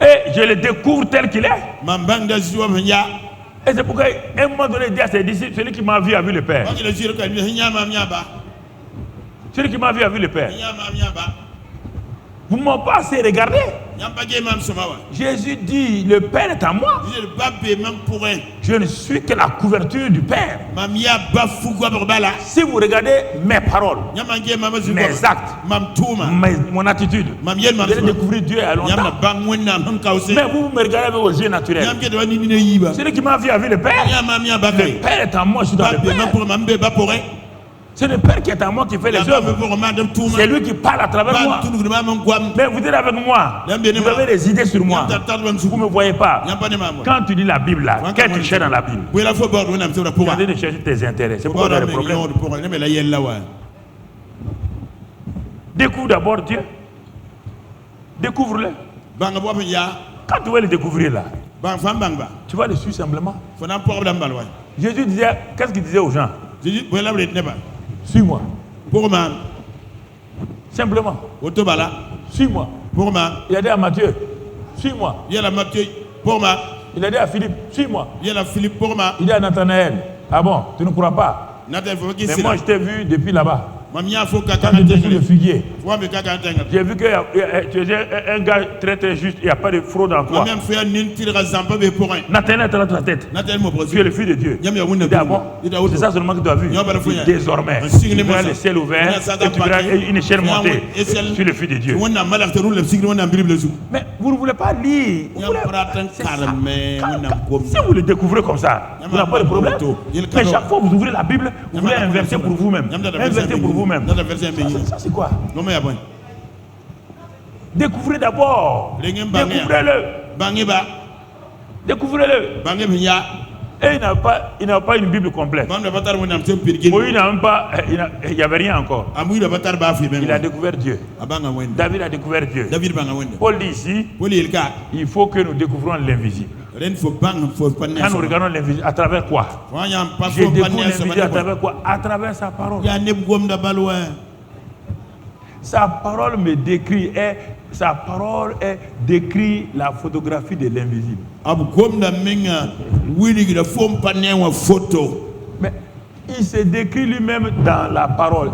Et je le découvre tel qu'il est. Et c'est pourquoi, à un moment donné, il dit à ses disciples, celui qui m'a vu a vu le Père. Celui qui m'a vu a vu le Père. Vous ne m'avez pas assez regardé. Jésus dit, le Père est à moi. Je ne suis que la couverture du Père. Si vous regardez mes paroles, mes actes, mon attitude, vous allez découvrir Dieu à longtemps. Mais vous me regardez avec vos yeux naturels. Celui qui m'a vu a vu le Père. Le Père est à moi, je suis dans le Père. C'est le Père qui est à moi qui fait les œuvres. C'est lui qui parle à travers moi. Mais vous êtes avec moi. Vous avez des idées sur moi. Vous ne me voyez pas. Quand tu lis la Bible là, qu'est-ce que tu cherches dans la Bible? Tu es en train de chercher tes intérêts. C'est pourquoi tu as des problèmes. Découvre d'abord Dieu. Découvre-le. Quand tu vas le découvrir là, tu vas le suivre simplement. Jésus disait, qu'est-ce qu'il disait aux gens? Suis-moi. Simplement. Suis-moi. Il a dit à Matthieu, suis-moi. Il a dit à Philippe, suis-moi. Il a dit à Nathanaël, ah bon, tu ne crois pas? Mais moi je t'ai vu depuis là-bas. Quand tu étais sur le figuier, j'ai vu que tu es un gars très très juste, il n'y a pas de fraude en toi. Nathanaël est dans ta tête. Tu es le Fils de Dieu. C'est ça seulement que tu as vu. Désormais, tu verras le ciel ouvert et tu verras une échelle montée. Tu es le Fils de Dieu. Mais vous ne voulez pas lire. Si vous le découvrez comme ça, vous n'avez pas de problème. Mais chaque fois que vous ouvrez la Bible, vous voulez un verset pour vous-même. Un verset pour vous-même. Ça c'est quoi? Découvrez d'abord. Découvrez-le. Découvrez-le. Et il n'a pas une Bible complète. Moïse n'a même pas, il n'y avait rien encore. Il a découvert Dieu. David a découvert Dieu. Paul dit ici, il faut que nous découvrons l'invisible. Quand nous regardons l'invisible, à travers quoi? Je découvre l'invisible à travers quoi? À travers sa parole. Sa parole me décrit, sa parole décrit la photographie de l'invisible. Mais il se décrit lui-même dans la parole.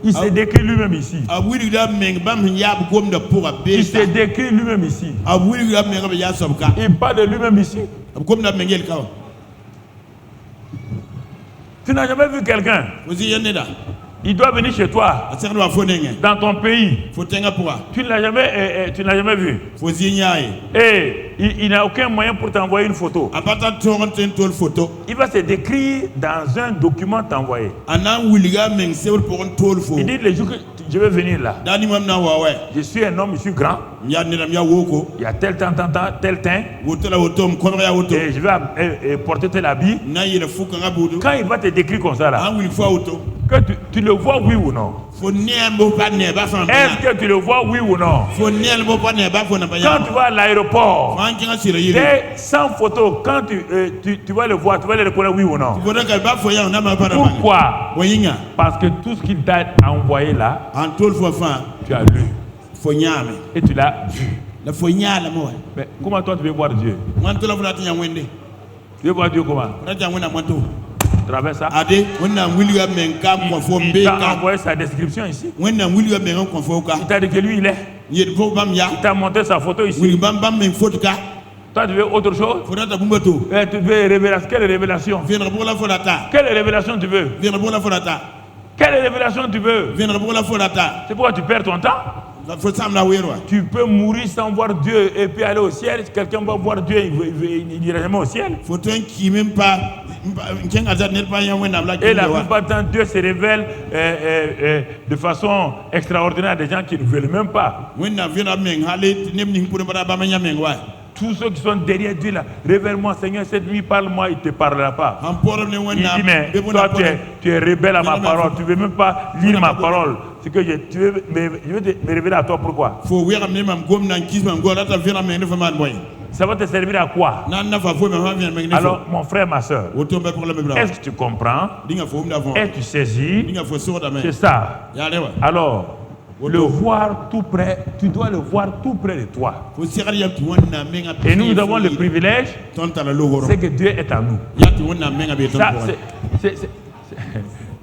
Il se décrit lui-même ici. Il se décrit lui-même ici. Il parle de lui-même ici. Tu n'as jamais vu quelqu'un. Il doit venir chez toi, dans ton pays. Tu ne l'as jamais vu. Et il n'a aucun moyen pour t'envoyer une photo. Il va se décrire dans un document t'envoyer. Il dit le jour que je vais venir là. Je suis un homme, je suis grand. Il y a tel temps, tel teint. Et je vais porter tel habit. Quand il va te décrire comme ça là, que tu le vois oui ou non? Est-ce que tu le vois oui ou non? Quand tu vas à l'aéroport, sans photo, quand tu vas le voir, tu vas le reconnaître oui ou non? Pourquoi? Parce que tout ce qu'il t'a envoyé là, tu as lu et tu l'as vu. Mais comment toi tu veux voir Dieu? Tu veux voir Dieu comment? Travers ça. Il t'a envoyé sa description ici. Il t'a dit que lui il est. Il t'a montré sa photo ici. Toi tu veux autre chose? Tu veux révélation. Quelle révélation? Quelle révélation tu veux? Quelle révélation tu veux? C'est pourquoi tu perds ton temps? Tu peux mourir sans voir Dieu et puis aller au ciel. Quelqu'un va voir Dieu, il n'ira jamais au ciel. Et la plupart du temps, Dieu se révèle de façon extraordinaire à des gens qui ne veulent même pas. Tous ceux qui sont derrière Dieu là, révèle-moi Seigneur, cette nuit parle-moi, il ne te parlera pas. Il dit mais toi tu es rebelle à ma parole, tu ne veux même pas lire ma parole. C'est que je veux me révéler à toi, pourquoi? Ça va te servir à quoi? Alors mon frère, ma soeur, est-ce que tu comprends? Est-ce que tu saisis? C'est ça. Alors le voir tout près, tu dois le voir tout près de toi. Et nous avons le privilège, c'est que Dieu est en nous. Ça,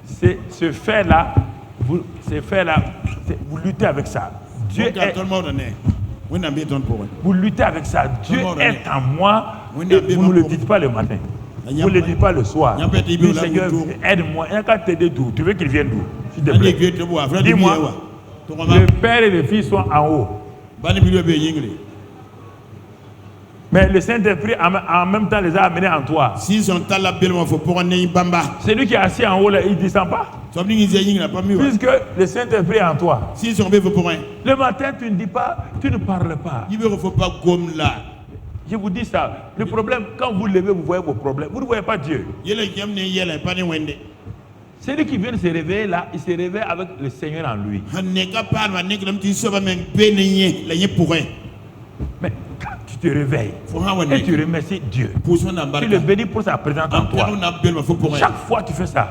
c'est ce fait-là, vous luttez avec ça. Dieu est, vous luttez avec ça. Dieu est en moi et vous ne le dites pas le matin. Vous ne le dites pas le soir. Le Seigneur, aide-moi. Tu veux qu'il vienne d'où? S'il te plaît. Dis-moi. Le père et le fils sont en haut. Mais le Saint-Esprit en même temps les a amenés en toi. C'est lui qui est assis en haut là, il ne descend pas. Puisque le Saint-Esprit est en toi. Le matin tu ne dis pas, tu ne parles pas. Je vous dis ça. Le problème, quand vous levez, vous voyez vos problèmes. Vous ne voyez pas Dieu. Celui qui vient de se réveiller là, il se réveille avec le Seigneur en lui. Mais quand tu te réveilles et tu remercies Dieu, tu le bénis pour sa présence en toi. Chaque fois que tu fais ça,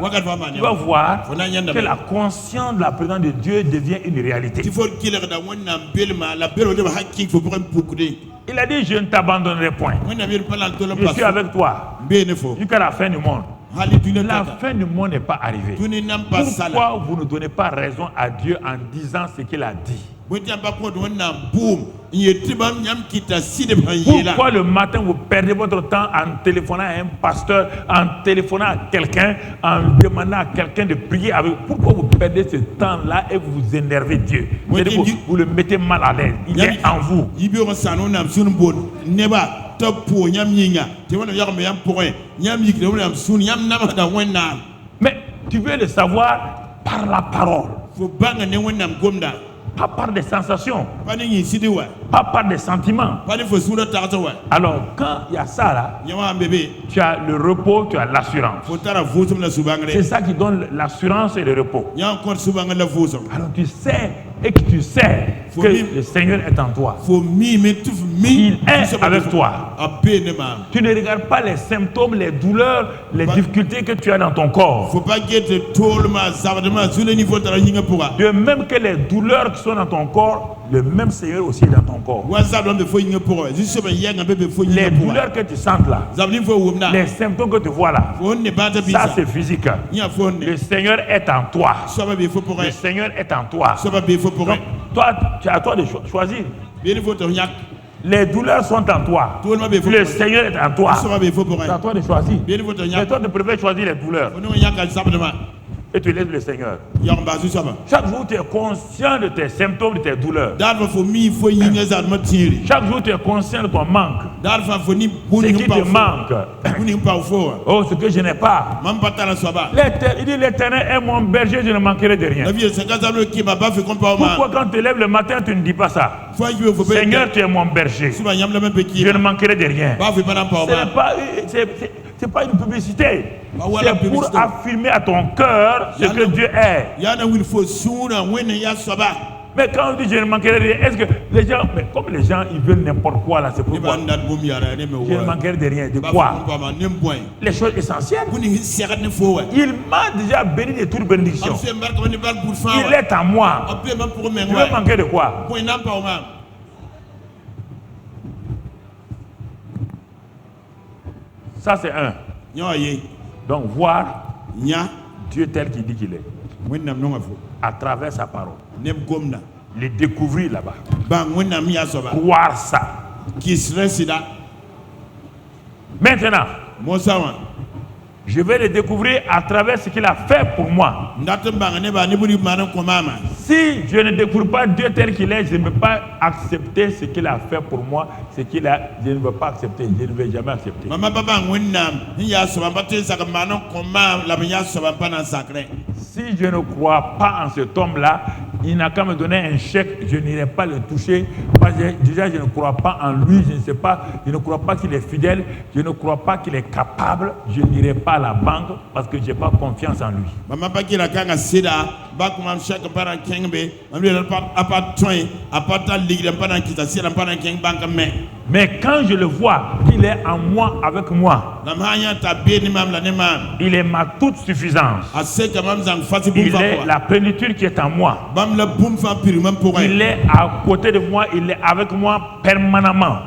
tu vas voir que la conscience de la présence de Dieu devient une réalité. Il a dit, je ne t'abandonnerai point. Je suis avec toi jusqu'à la fin du monde. La fin du monde n'est pas arrivée. Pourquoi vous ne donnez pas raison à Dieu en disant ce qu'il a dit? Pourquoi le matin vous perdez votre temps en téléphonant à un pasteur, en téléphonant à quelqu'un, en demandant à quelqu'un de prier avec vous? Pourquoi vous perdez ce temps-là et vous énervez Dieu? Vous le mettez mal à l'aise. Il est en vous. Mais tu veux le savoir par la parole. Pas par des sensations, pas par des sentiments. Alors quand il y a ça là, tu as le repos, tu as l'assurance. C'est ça qui donne l'assurance et le repos. Alors tu sais et que tu sais que le Seigneur est en toi. Il est avec toi. Tu ne regardes pas les symptômes, les douleurs, les difficultés que tu as dans ton corps. De même que les douleurs qui sont dans ton corps, le même Seigneur aussi est dans ton corps. Les douleurs que tu sens là, les symptômes que tu vois là, ça c'est physique. Le Seigneur est en toi. Le Seigneur est en toi. Donc, toi, tu as à toi de choisir. Les douleurs sont en toi. Le Seigneur est en toi. C'est à toi de choisir. Mais toi, tu préfères choisir les douleurs. Et tu laisses le Seigneur. Chaque jour, tu es conscient de tes symptômes, de tes douleurs. Chaque jour, tu es conscient de ton manque. Ce qui te manque. Oh, ce que je n'ai pas. Il dit, l'Éternel est mon berger, je ne manquerai de rien. Pourquoi quand tu te lèves le matin, tu ne dis pas ça? Seigneur, tu es mon berger. Je ne manquerai de rien. c'est pas une publicité. C'est pour affirmer à ton cœur ce que Dieu est. Mais quand on dit je ne manquerai rien, est-ce que les gens, mais comme les gens ils veulent n'importe quoi là, c'est pourquoi je ne manquerai de rien. De quoi? Les choses essentielles. Il m'a déjà béni de toute bénédiction. Il est à moi. Je veux manquer de quoi? Ça c'est un. Donc voir Dieu tel qu'il dit qu'il est. À travers sa parole. Les découvrir là-bas. Croire ça. Maintenant, je vais le découvrir à travers ce qu'il a fait pour moi. Si je ne découvre pas Dieu tel qu'il est, je ne peux pas accepter ce qu'il a fait pour moi, je ne veux pas accepter, je ne vais jamais accepter. Si je ne crois pas en cet homme-là, il n'a qu'à me donner un chèque, je n'irai pas le toucher. Parce que déjà, je ne crois pas en lui, je ne sais pas, je ne crois pas qu'il est fidèle, je ne crois pas qu'il est capable, je n'irai pas à la banque parce que je n'ai pas confiance en lui. Mais quand je le vois, qu'il est en moi, avec moi, il est ma toute suffisance. Il est la plénitude qui est en moi. Il est à côté de moi, il est avec moi permanemment.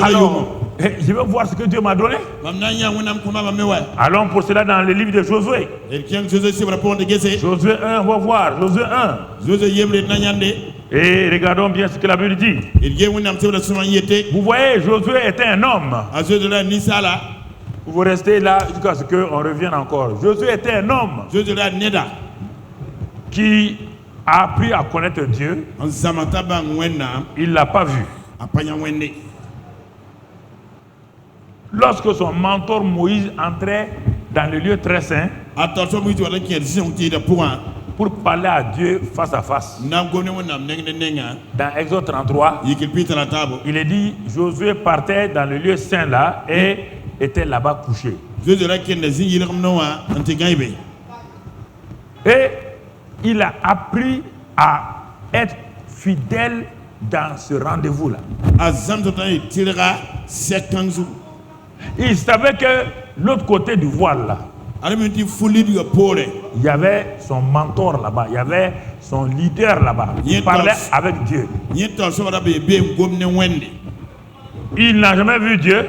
Alors, je vais voir ce que Dieu m'a donné. Allons pour cela dans le livre de Josué. Josué 1, on va voir. Josué 1. Et regardons bien ce que la Bible dit. Vous voyez, Josué était un homme. Vous restez là jusqu'à ce qu'on revienne encore. Josué était un homme qui a appris à connaître Dieu. Il ne l'a pas vu. Lorsque son mentor Moïse entrait dans le lieu très saint pour parler à Dieu face à face, dans Exode 33, il est dit Josué partait dans le lieu saint là et était là-bas couché. Et il a appris à être fidèle dans ce rendez-vous là. Il savait que l'autre côté du voile là, il y avait son mentor là-bas, il y avait son leader là-bas. Il parlait avec Dieu. Il n'a jamais vu Dieu.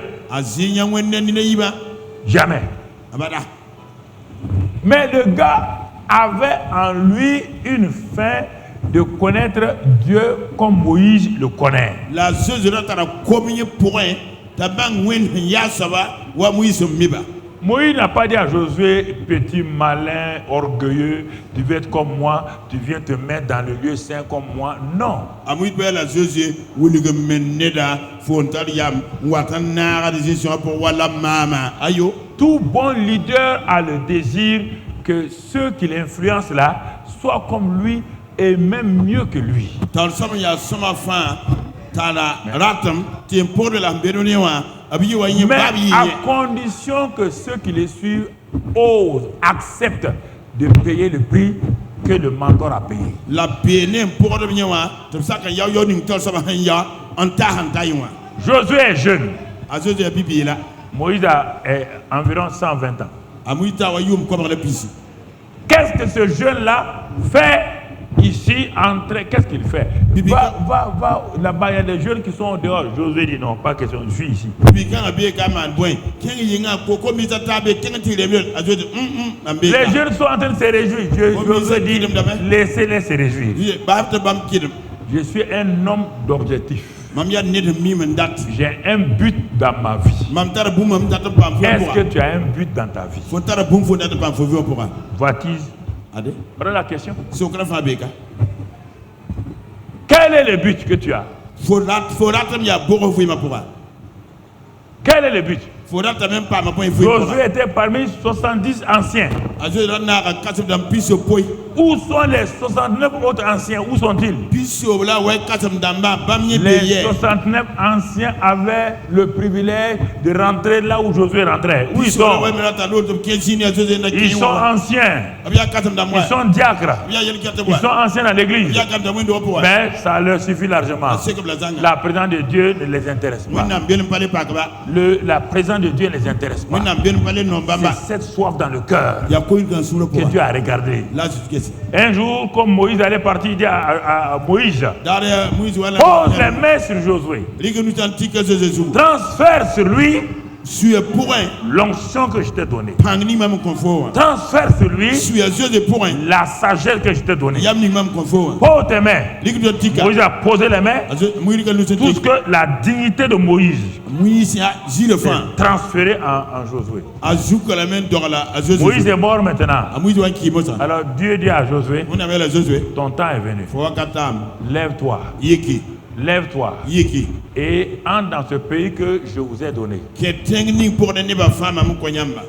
Jamais. Mais le gars avait en lui une faim de connaître Dieu comme Moïse le connaît. Moïse n'a pas dit à Josué, petit malin, orgueilleux, tu veux être comme moi, tu viens te mettre dans le lieu saint comme moi. Non. Tout bon leader a le désir que ceux qui l'influencent là soient comme lui et même mieux que lui. Mais à condition que ceux qui les suivent osent, acceptent de payer le prix que le mentor a payé. Josué est jeune. Moïse a environ 120 ans. Qu'est-ce que ce jeune-là fait ici, qu'est-ce qu'il fait? Va là-bas, il y a des jeunes qui sont dehors. Josué dit non, pas question, je suis ici. Les jeunes sont en train de se réjouir. Josué dit, laissez-les se réjouir. Je suis un homme d'objectif. J'ai un but dans ma vie. Est-ce que tu as un but dans ta vie? Vois-tu? Voilà la question. Quel est le but que tu as? Quel est le but? Josué était parmi 70 anciens. Où sont les 69 autres anciens? Où sont-ils? Les 69 anciens avaient le privilège de rentrer là où Josué rentrait. Où ils sont? Ils sont anciens. Ils sont diacres. Ils sont anciens dans l'église. Mais ça leur suffit largement. La présence de Dieu ne les intéresse pas. La présence de Dieu ne les intéresse pas. C'est cette soif dans le cœur que Dieu a regardé. Un jour, comme Moïse allait partir, il dit à Moïse, pose les mains sur Josué, transfère sur lui l'onction que je t'ai donnée, transfère sur lui la sagesse que je t'ai donnée. Pose tes mains. Moïse a posé les mains. Tout ce que la dignité de Moïse est transférée en Josué. Moïse est mort maintenant. Alors Dieu dit à Josué, ton temps est venu. Lève-toi. Lève-toi et entre dans ce pays que je vous ai donné.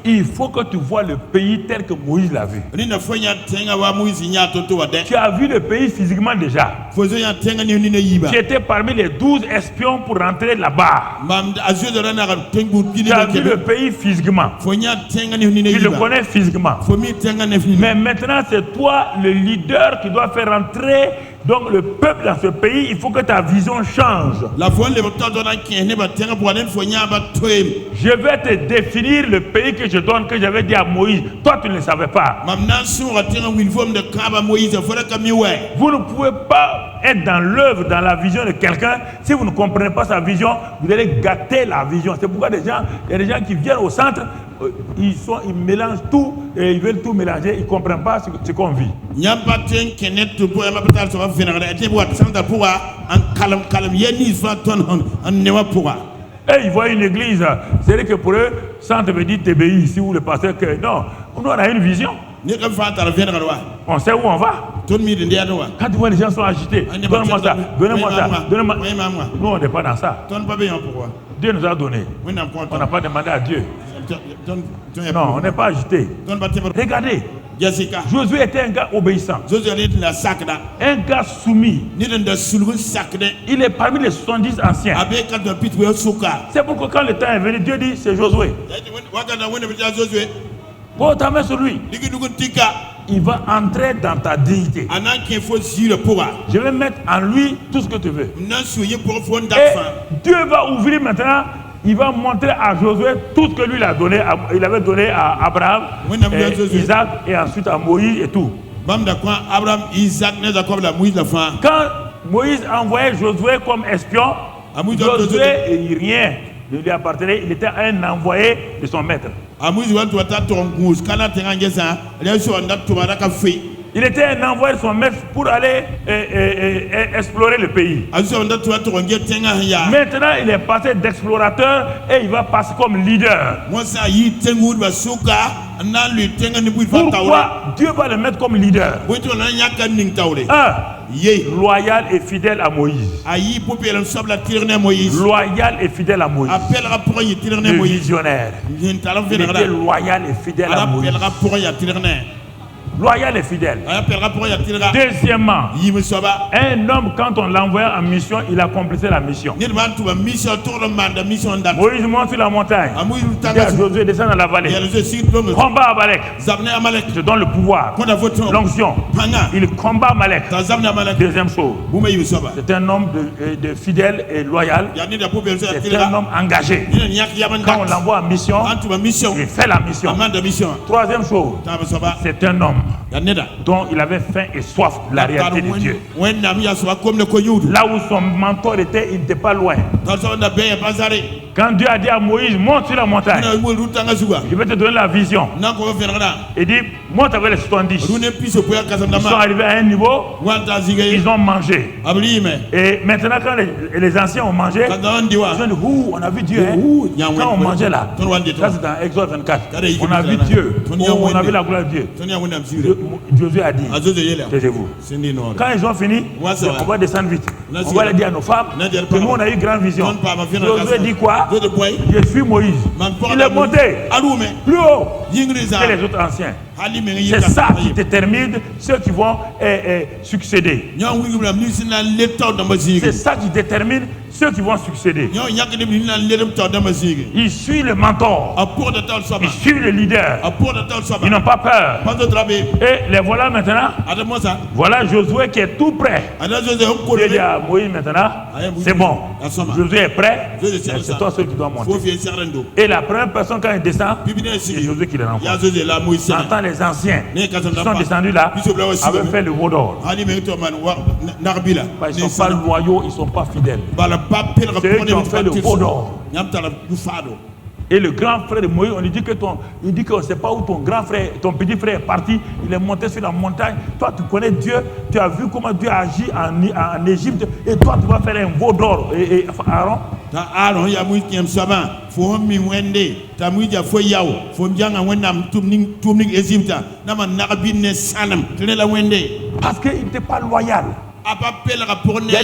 Il faut que tu vois le pays tel que Moïse l'a vu. Tu as vu le pays physiquement déjà. Tu étais parmi les 12 espions pour rentrer là-bas. Tu as vu le pays physiquement. Tu le connais physiquement. Mais maintenant c'est toi le leader qui doit faire rentrer donc le peuple dans ce pays. Il faut que ta vision change. Je vais te définir le pays que je donne, que j'avais dit à Moïse. Toi tu ne le savais pas. Vous ne pouvez pas être dans l'œuvre, dans la vision de quelqu'un. Si vous ne comprenez pas sa vision, vous allez gâter la vision. C'est pourquoi il y a des gens qui viennent au centre, ils mélangent tout et ils veulent tout mélanger, ils ne comprennent pas ce qu'on vit. Et ils voient une église, c'est-à-dire que pour eux, centre veut dire TBI ici où le pasteur que non, nous on a une vision. On sait où on va. Quand tu vois les gens sont agités, donne-moi ça, donnez-moi ça, donnez-moi. Nous on n'est pas dans ça. Dieu nous a donné. On n'a pas demandé à Dieu. Non, on n'est pas agité. Regardez, Josué était un gars obéissant, un gars soumis. Il est parmi les 70 anciens. C'est pourquoi quand le temps est venu, Dieu dit c'est Josué. Pose ta main sur lui. Il va entrer dans ta dignité. Je vais mettre en lui tout ce que tu veux. Et Dieu va ouvrir maintenant. Il va montrer à Josué tout ce que lui il avait donné à Abraham, Isaac et ensuite à Moïse et tout. Quand Moïse envoyait Josué comme espion, Josué rien ne lui appartenait. Il était un envoyé de son maître. Il était un envoyé de son maître pour aller explorer le pays. Maintenant, il est passé d'explorateur et il va passer comme leader. Pourquoi Dieu va le mettre comme leader? Loyal et fidèle à Moïse. Loyal et fidèle à Moïse. Le visionnaire. Il était loyal et fidèle à Moïse. Loyal et fidèle. Deuxièmement, un homme, quand on l'envoyait en mission, il accomplissait la mission. Moïse monte sur la montagne. Il dit à Josué, descend dans la vallée. Combat Amalek. Je donne le pouvoir, l'onction. Il combat Amalek. Deuxième chose, c'est un homme de fidèle et loyal. C'est un homme engagé. Quand on l'envoie en mission, il fait la mission. Troisième chose, c'est un homme dont il avait faim et soif de la réalité de Dieu. Là où son mentor était, il n'était pas loin. Quand Dieu a dit à Moïse, monte sur la montagne, je vais te donner la vision. Il dit, monte avec les 70. Ils sont arrivés à un niveau, ils ont mangé. Et maintenant, quand les anciens ont mangé, ils ont dit, on a vu Dieu. Quand on mangeait là, ça c'est dans Exode 24, on a vu Dieu. On a vu la gloire de Dieu. Josué a dit, taisez-vous. Quand ils ont fini, on va descendre vite. On va le dire à nos femmes que nous on a eu grande vision. Josué dit quoi? Je suis Moïse. Il est monté plus haut que les autres anciens. C'est ça qui détermine ceux qui vont succéder. C'est ça qui détermine ceux qui vont succéder. Il suit le mentor. Il suit le leader. Ils n'ont pas peur. Et les voilà maintenant. Voilà Josué qui est tout prêt. Il dit à Moïse maintenant, c'est bon. Josué est prêt. C'est toi seul qui dois monter. Et la première personne quand il descend, c'est Josué qui le rencontre. J'entends les anciens qui sont descendus là avaient fait le veau d'or. Ils ne sont pas loyaux, ils ne sont pas fidèles. C'est eux qui ont fait le veau d'or. Et le grand frère de Moïse, on lui dit que il dit qu'on ne sait pas où ton grand frère, ton petit frère est parti. Il est monté sur la montagne. Toi, tu connais Dieu. Tu as vu comment Dieu a agi en Égypte. Et toi, tu vas faire un veau d'or. Et Aaron. Aaron, il y a Moïse qui aime ça. Faut mi wende. Ta Moïse il faut yao. Faut bien en wendam tumnik Égypte. Nama narabine salam. Tenez la wende. Parce qu'il n'était pas loyal. Il y a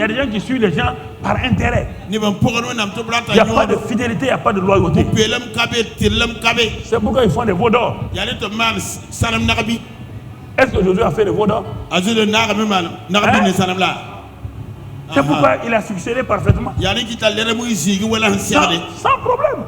des gens qui suivent les gens par intérêt. Il n'y a pas de fidélité, il n'y a pas de loyauté. C'est pourquoi ils font des veaux d'or. Est-ce que Josué a fait des veaux d'or? C'est pourquoi il a succédé parfaitement. Sans problème.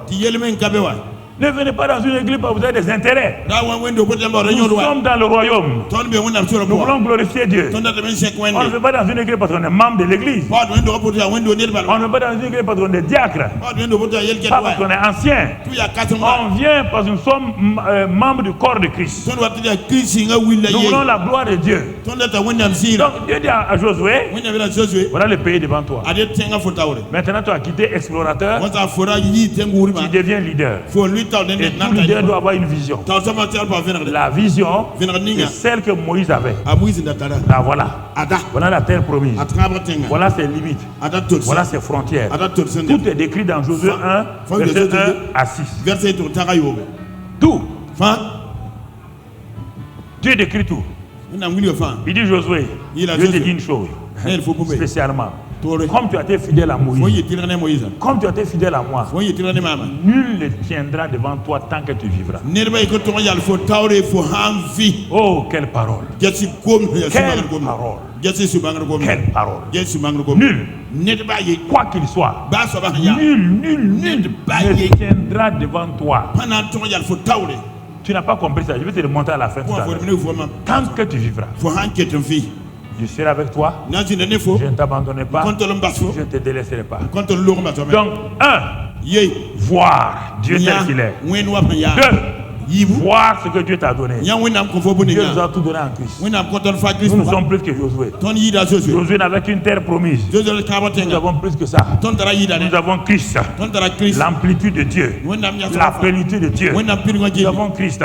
Ne venez pas dans une église parce que vous avez des intérêts. Nous sommes dans le royaume. Nous voulons glorifier Dieu. On ne veut pas dans une église parce qu'on est membre de l'église. On ne veut pas dans une église parce qu'on est diacre. Pas parce qu'on est ancien. On vient parce que nous sommes membres du corps de Christ. Nous voulons la gloire de Dieu. Donc Dieu dit à Josué, voilà le pays devant toi. Maintenant tu as quitté explorateur. Tu deviens leader. Et tout leader doit avoir une vision. La vision, c'est celle que Moïse avait. Là, voilà. Voilà la terre promise. Voilà ses limites. Voilà ses frontières. Tout est décrit dans Josué 1, verset 1 à 6. Tout. Dieu décrit tout. Il dit Josué, je te dis une chose, spécialement. Comme tu as été fidèle à Moïse, comme tu as été fidèle à moi, nul ne tiendra devant toi tant que tu vivras. Oh, quelle parole! Quelle parole! Nul, quoi qu'il soit, nul ne tiendra devant toi. Tu n'as pas compris ça, je vais te le montrer à la fin. Tant que tu vivras. Je serai avec toi. Je ne t'abandonnerai pas. Je ne te délaisserai pas. Donc, voir Dieu tel qu'il est. 2, voir ce que Dieu t'a donné. Dieu nous a tout donné en Christ. Nous sommes plus que Josué. Josué n'avait qu'une terre promise. Nous avons plus que ça. Nous avons Christ. L'amplitude de Dieu. La plénitude de Dieu. Nous avons Christ.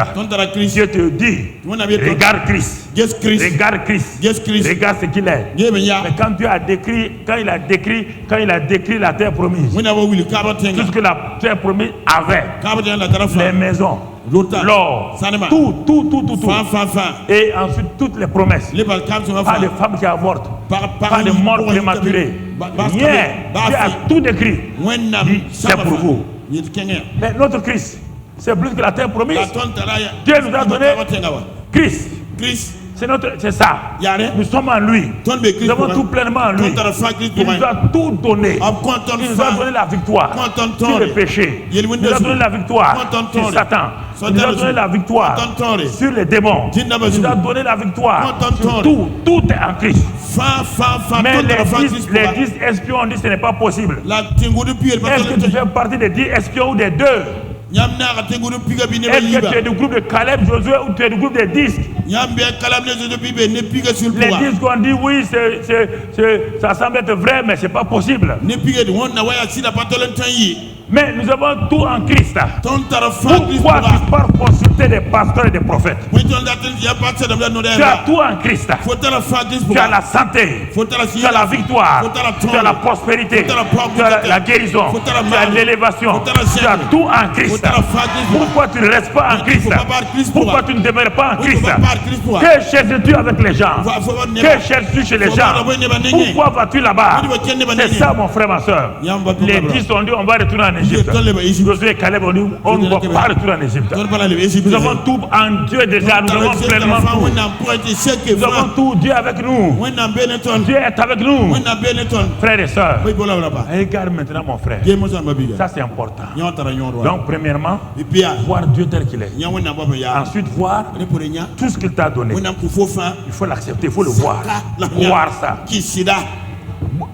Dieu te dit, regarde Christ. Regarde Christ. Regarde ce qu'il est. Mais quand Dieu a décrit, quand il a décrit la terre promise, tout ce que la terre promise avait, les maisons, l'or, tout. Et ensuite toutes les promesses. Pas de femmes qui avortent, pas de morts prématurées. Rien. Dieu a tout décrit. C'est pour vous. Mais notre Christ, c'est plus que la terre promise. Dieu nous a donné Christ. C'est ça. Nous sommes en lui. Nous avons tout pleinement en lui. Il nous a tout donné. Il nous a donné la victoire sur le péché. Il nous a donné la victoire sur Satan. Il nous a donné la victoire sur les démons. Il nous a donné la victoire sur tout. Tout est en Christ. Mais les 10 espions ont dit que ce n'est pas possible. Est-ce que tu fais partie des 10 espions ou des 2? Est-ce que tu es du groupe de Caleb, Josué, ou tu es du groupe des 10? Les 10 ont dit oui, ça semble être vrai, mais ce n'est pas possible. Mais nous avons tout en Christ. Pourquoi tu pars consulter des pasteurs et des prophètes? Tu as tout en Christ. Tu as la santé, tu as la victoire, tu as la prospérité, tu as la guérison, tu as l'élévation, tu as tout en Christ. Pourquoi tu ne restes pas en Christ? Pourquoi tu ne demeures pas en Christ? Que cherches-tu avec les gens? Que cherches-tu chez les gens? Pourquoi vas-tu là-bas? C'est ça mon frère, ma soeur. Les 10 ont dit on va retourner en Égypte. Josué et Caleb ont dit, on ne va pas retourner en Égypte. Nous avons tout en Dieu déjà, nous avons pleinement tout. Nous avons tout, Dieu est avec nous. Dieu est avec nous. Frères et sœurs, regarde maintenant mon frère. Ça c'est important. Donc premièrement, voir Dieu tel qu'il est. Ensuite voir tout ce qu'il t'a donné. Il faut l'accepter, il faut le voir. Voir ça.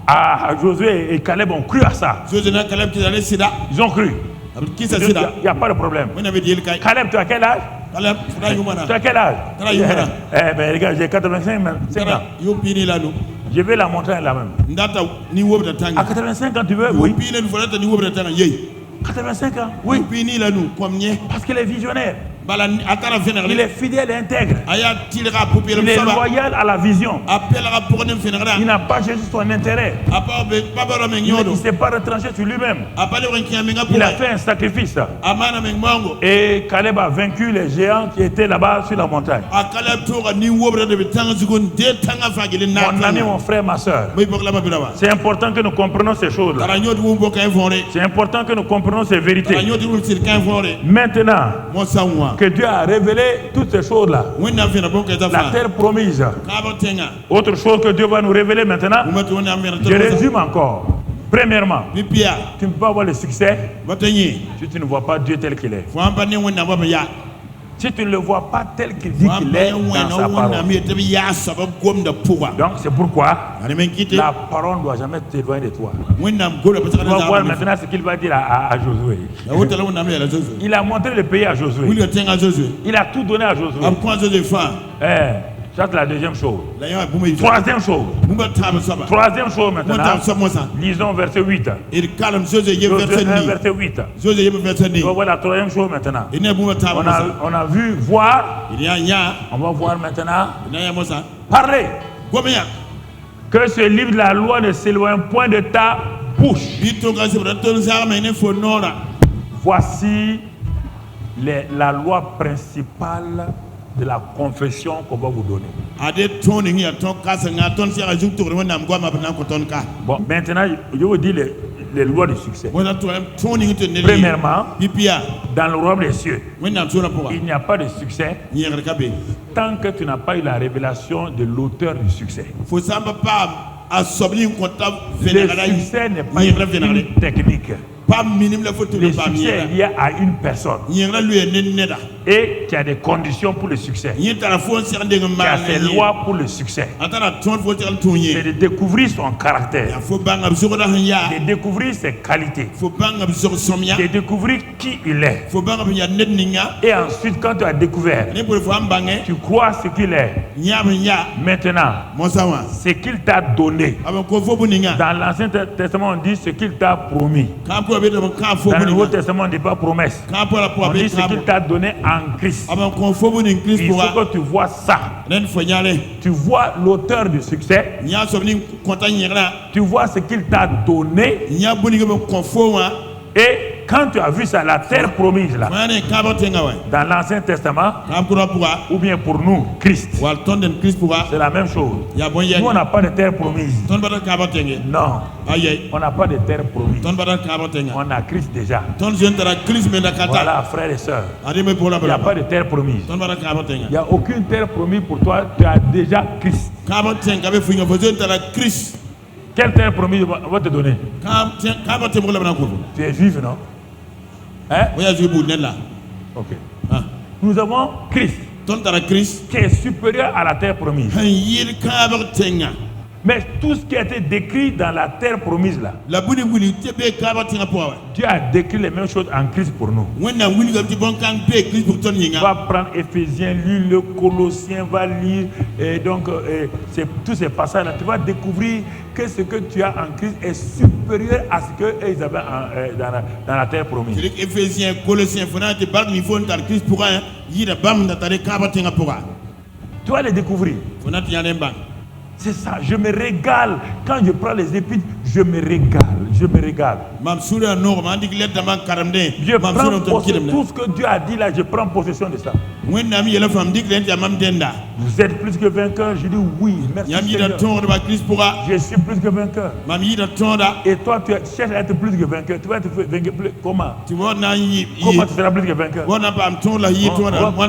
Ah, Josué et Caleb ont cru à ça. Ils ont cru. Il n'y a pas de problème. Caleb, tu as quel âge? Tu as quel âge? Eh bien, les gars, j'ai 85 ans. Je vais la montrer là même. À 85 ans, tu veux? Oui. 85 ans? Oui. Parce qu'il est visionnaire. Il est fidèle et intègre. Il est loyal à la vision. Il n'a pas cherché son intérêt. Il ne s'est pas retranché sur lui-même. Il a fait un sacrifice. Et Caleb a vaincu les géants qui étaient là-bas sur la montagne. Mon ami, mon frère, ma soeur, c'est important que nous comprenions ces choses-là. C'est important que nous comprenions ces vérités. Maintenant que Dieu a révélé toutes ces choses-là, la terre promise. Autre chose que Dieu va nous révéler maintenant, je résume encore. Premièrement, tu ne peux pas avoir le succès si tu ne vois pas Dieu tel qu'il est. Si tu ne le vois pas tel qu'il dit qu'il est dans sa parole. Donc c'est pourquoi la parole ne doit jamais t'éloigner de toi. Tu vas voir maintenant ce qu'il va dire à Josué. Il a montré le pays à Josué. Il a tout donné à Josué. Ça c'est la deuxième chose. Troisième chose. Troisième chose maintenant. Lisons verset 8. Verset 8. On va voir la troisième chose maintenant. On a vu voir. On va voir maintenant. Parler. Que ce livre de la loi ne s'éloigne point de ta bouche. Voici la loi principale de la confession qu'on va vous donner. Bon, maintenant, je vous dis les lois du succès. Premièrement, dans le royaume des cieux, il n'y a pas de succès tant que tu n'as pas eu la révélation de l'auteur du succès. Le succès n'est pas une technique. Le succès est lié à une personne et qui a des conditions pour le succès, qui a ses lois pour le succès. C'est de découvrir son caractère, de découvrir ses qualités, de découvrir qui il est. Et ensuite, quand tu as découvert, tu crois ce qu'il est. Maintenant, ce qu'il t'a donné. Dans l'Ancien Testament, on dit ce qu'il t'a promis. Dans le Nouveau Testament, on ne dit pas promesse. On dit ce qu'il t'a donné en Christ. Il faut que tu vois ça. Tu vois l'auteur du succès. Tu vois ce qu'il t'a donné. Et quand tu as vu ça, la terre promise là, dans l'Ancien Testament, ou bien pour nous, Christ, c'est la même chose. Nous, on n'a pas de terre promise. Non, on n'a pas de terre promise. On a Christ déjà. Voilà, frères et sœurs. Il n'y a pas de terre promise. Il n'y a aucune terre promise pour toi. Tu as déjà Christ. Quelle terre promise va te donner? Tu es juif, non? Hein? Ok. Nous avons Christ qui est supérieur à la terre promise. Mais tout ce qui a été décrit dans la terre promise là, Dieu a décrit les mêmes choses en Christ pour nous. Va prendre Éphésiens, lis le Colossiens, va lire et donc tous ces passages là, tu vas découvrir que ce que tu as en Christ est supérieur à ce qu'ils avaient dans la terre promise. Éphésiens, Colossiens, tu vas les découvrir. C'est ça, je me régale quand je prends les épîtres, Je me régale. Je prends tout ce que Dieu a dit là, je prends possession de ça. Vous êtes plus que vainqueur. Je dis oui, merci Seigneur. Je suis plus que vainqueur. Et toi, tu cherches à être plus que vainqueur. Tu vas être vainqueur. Comment? Comment tu seras plus que vainqueur?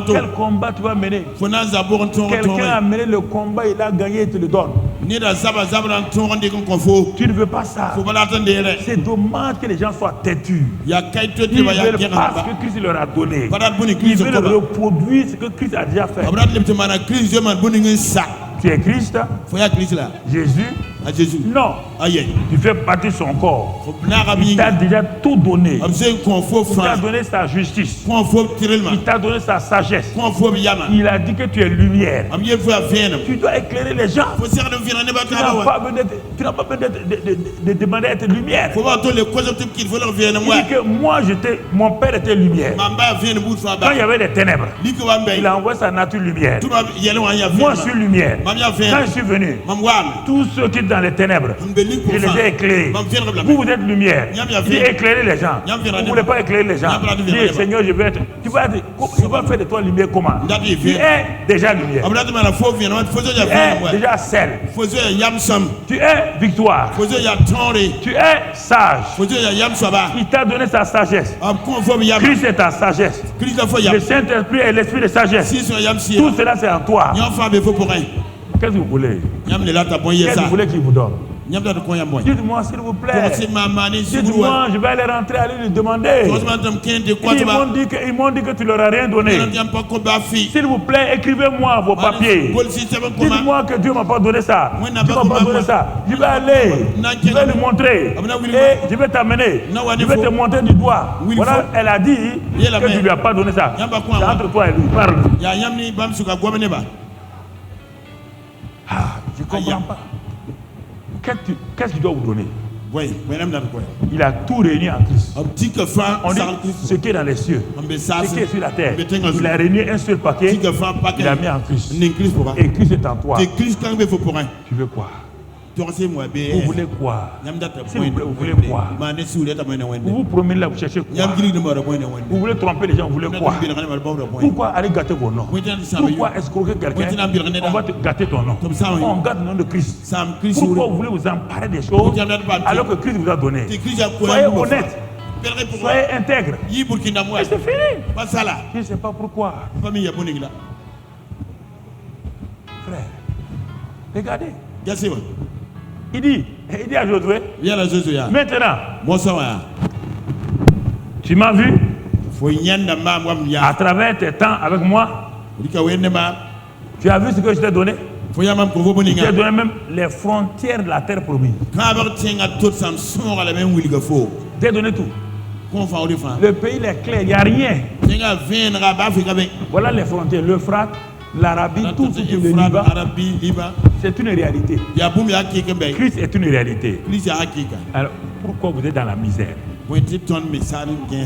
Quel combat tu vas mener? Quelqu'un a mené le combat, il a gagné, il te le donne. Tu ne veux pas ça. C'est dommage que les gens soient têtus. Ils veulent pas ce que Christ leur a donné. Ils veulent reproduire ce que Christ a déjà fait. Tu es Christ? Jésus? Non. Tu fais partie de son corps. Il t'a déjà tout donné. Il t'a donné sa justice. Il t'a donné sa sagesse. Il a dit que tu es lumière. Tu dois éclairer les gens. Tu n'as pas besoin de demander d'être lumière. Il dit que moi, mon père était lumière. Quand il y avait des ténèbres, il a envoyé sa nature lumière. Moi, je suis lumière. Quand je suis venu, tous ceux qui sont dans les ténèbres, je les ai éclairés. Vous êtes lumière. Il dit éclairer les gens. Vous ne voulez pas éclairer les gens. Il dit Seigneur, je vais être. Tu vas faire de toi lumière comment? Tu es déjà lumière. Tu es déjà sel. Tu es victoire. Tu es sage. Il t'a donné sa sagesse. Christ est ta sagesse. Le Saint-Esprit est l'esprit de sagesse. Tout cela c'est en toi. Qu'est-ce que vous voulez? Qu'est-ce que vous voulez qu'il vous donne? Dites-moi s'il vous plaît. Dites-moi, je vais aller rentrer, aller lui demander. Ils m'ont dit que tu leur as rien donné. S'il vous plaît, écrivez-moi vos papiers. Dites-moi que Dieu m'a pas donné ça. Dieu m'a pas donné ça. Je vais aller. Je vais lui montrer. Et je vais t'amener. Je vais te montrer du doigt. Voilà, elle a dit que tu lui as pas donné ça. C'est entre toi et lui. Parle. Je ne comprends pas. Qu'est-ce qu'il doit vous donner? Il a tout réuni en Christ. On dit ce qui est dans les cieux, ce qui est sur la terre. Il a réuni un seul paquet, il a mis en Christ. Et Christ est en toi. Tu veux quoi? Vous voulez quoi? S'il vous plaît, vous voulez quoi? Vous vous promenez là, vous cherchez quoi? Vous voulez tromper les gens, vous voulez quoi? Pourquoi aller gâter vos noms? Pourquoi escroquer quelqu'un? On va te gâter ton nom. On gâte le nom de Christ. Pourquoi vous voulez vous emparer des choses alors que Christ vous a donné? Soyez honnête. Soyez intègre. Et c'est fini. Je ne sais pas pourquoi. Frère, regardez. Il dit à Josué, maintenant, tu m'as vu à travers tes temps avec moi. Tu as vu ce que je t'ai donné? Je t'ai donné même les frontières de la terre promise. Je t'ai donné tout. Le pays est clair, il n'y a rien. Voilà les frontières, l'Euphrate, l'Arabie, tout ce qui est le Liban, c'est une réalité. Christ est une réalité. Alors, pourquoi vous êtes dans la misère?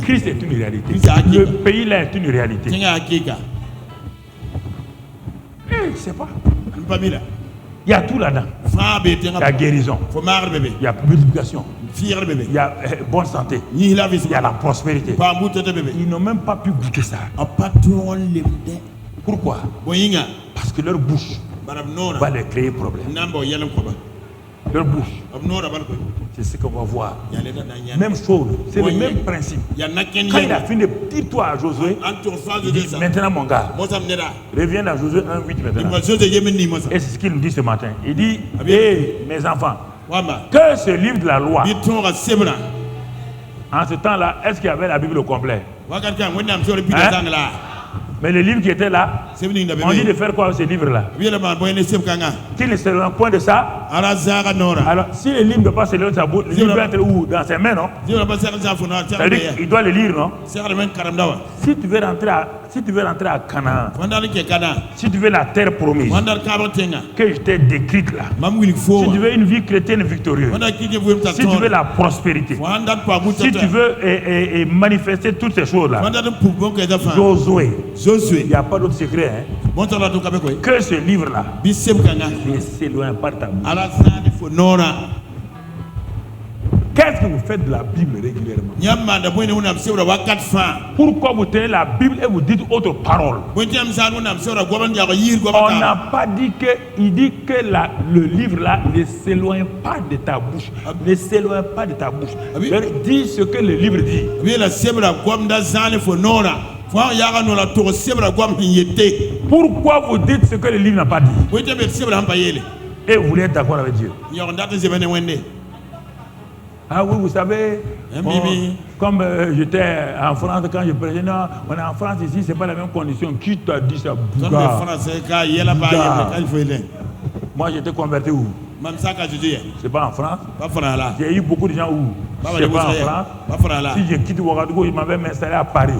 Christ est une réalité. Le pays là est une réalité. Je ne sais pas. Il y a tout là-dedans. Il y a guérison. Il y a multiplication. Il y a bonne santé. Il y a la prospérité. Ils n'ont même pas pu goûter ça. Pourquoi? Parce que leur bouche va leur créer problème. Leur bouche, c'est ce qu'on va voir. Même chose, c'est le même principe. Quand il a fini de dire toi à Josué, il dit maintenant mon gars, reviens dans Josué 1:8 maintenant. Et c'est ce qu'il nous dit ce matin. Il dit, mes enfants, que ce livre de la loi, en ce temps-là, est-ce qu'il y avait la Bible au complet? Mais le livre qui était là, on dit de faire quoi avec ce livre-là? Qu'il ne se rend point de ça. Alors, si le livre ne peut pas se lire, le livre doit être où? Dans ses mains, non? C'est-à-dire qu'il doit le lire, non? Si tu veux rentrer à Canaan, si tu veux la terre promise, que je t'ai décrite là, si tu veux une vie chrétienne victorieuse, si tu veux la prospérité, si tu veux manifester toutes ces choses-là, Josué, il n'y a pas d'autre secret. Que ce livre-là ne s'éloigne pas de ta bouche. faites de la Bible régulièrement? Pourquoi vous tenez la Bible et vous dites autre parole? On n'a pas dit que, il dit que le livre là ne s'éloigne pas de ta bouche. Ne s'éloigne pas de ta bouche. Dis ce que le livre dit. Pourquoi vous dites ce que le livre n'a pas dit? Et vous voulez être d'accord avec Dieu? Ah oui, vous savez, comme j'étais en France quand je prêchais, non, on est en France ici, c'est pas la même condition. Qui t'a dit ça? Moi j'étais converti où? C'est pas en France. J'ai eu beaucoup de gens où? C'est pas en France. Si je quitte Ouagadougou, ils m'avaient installé à Paris.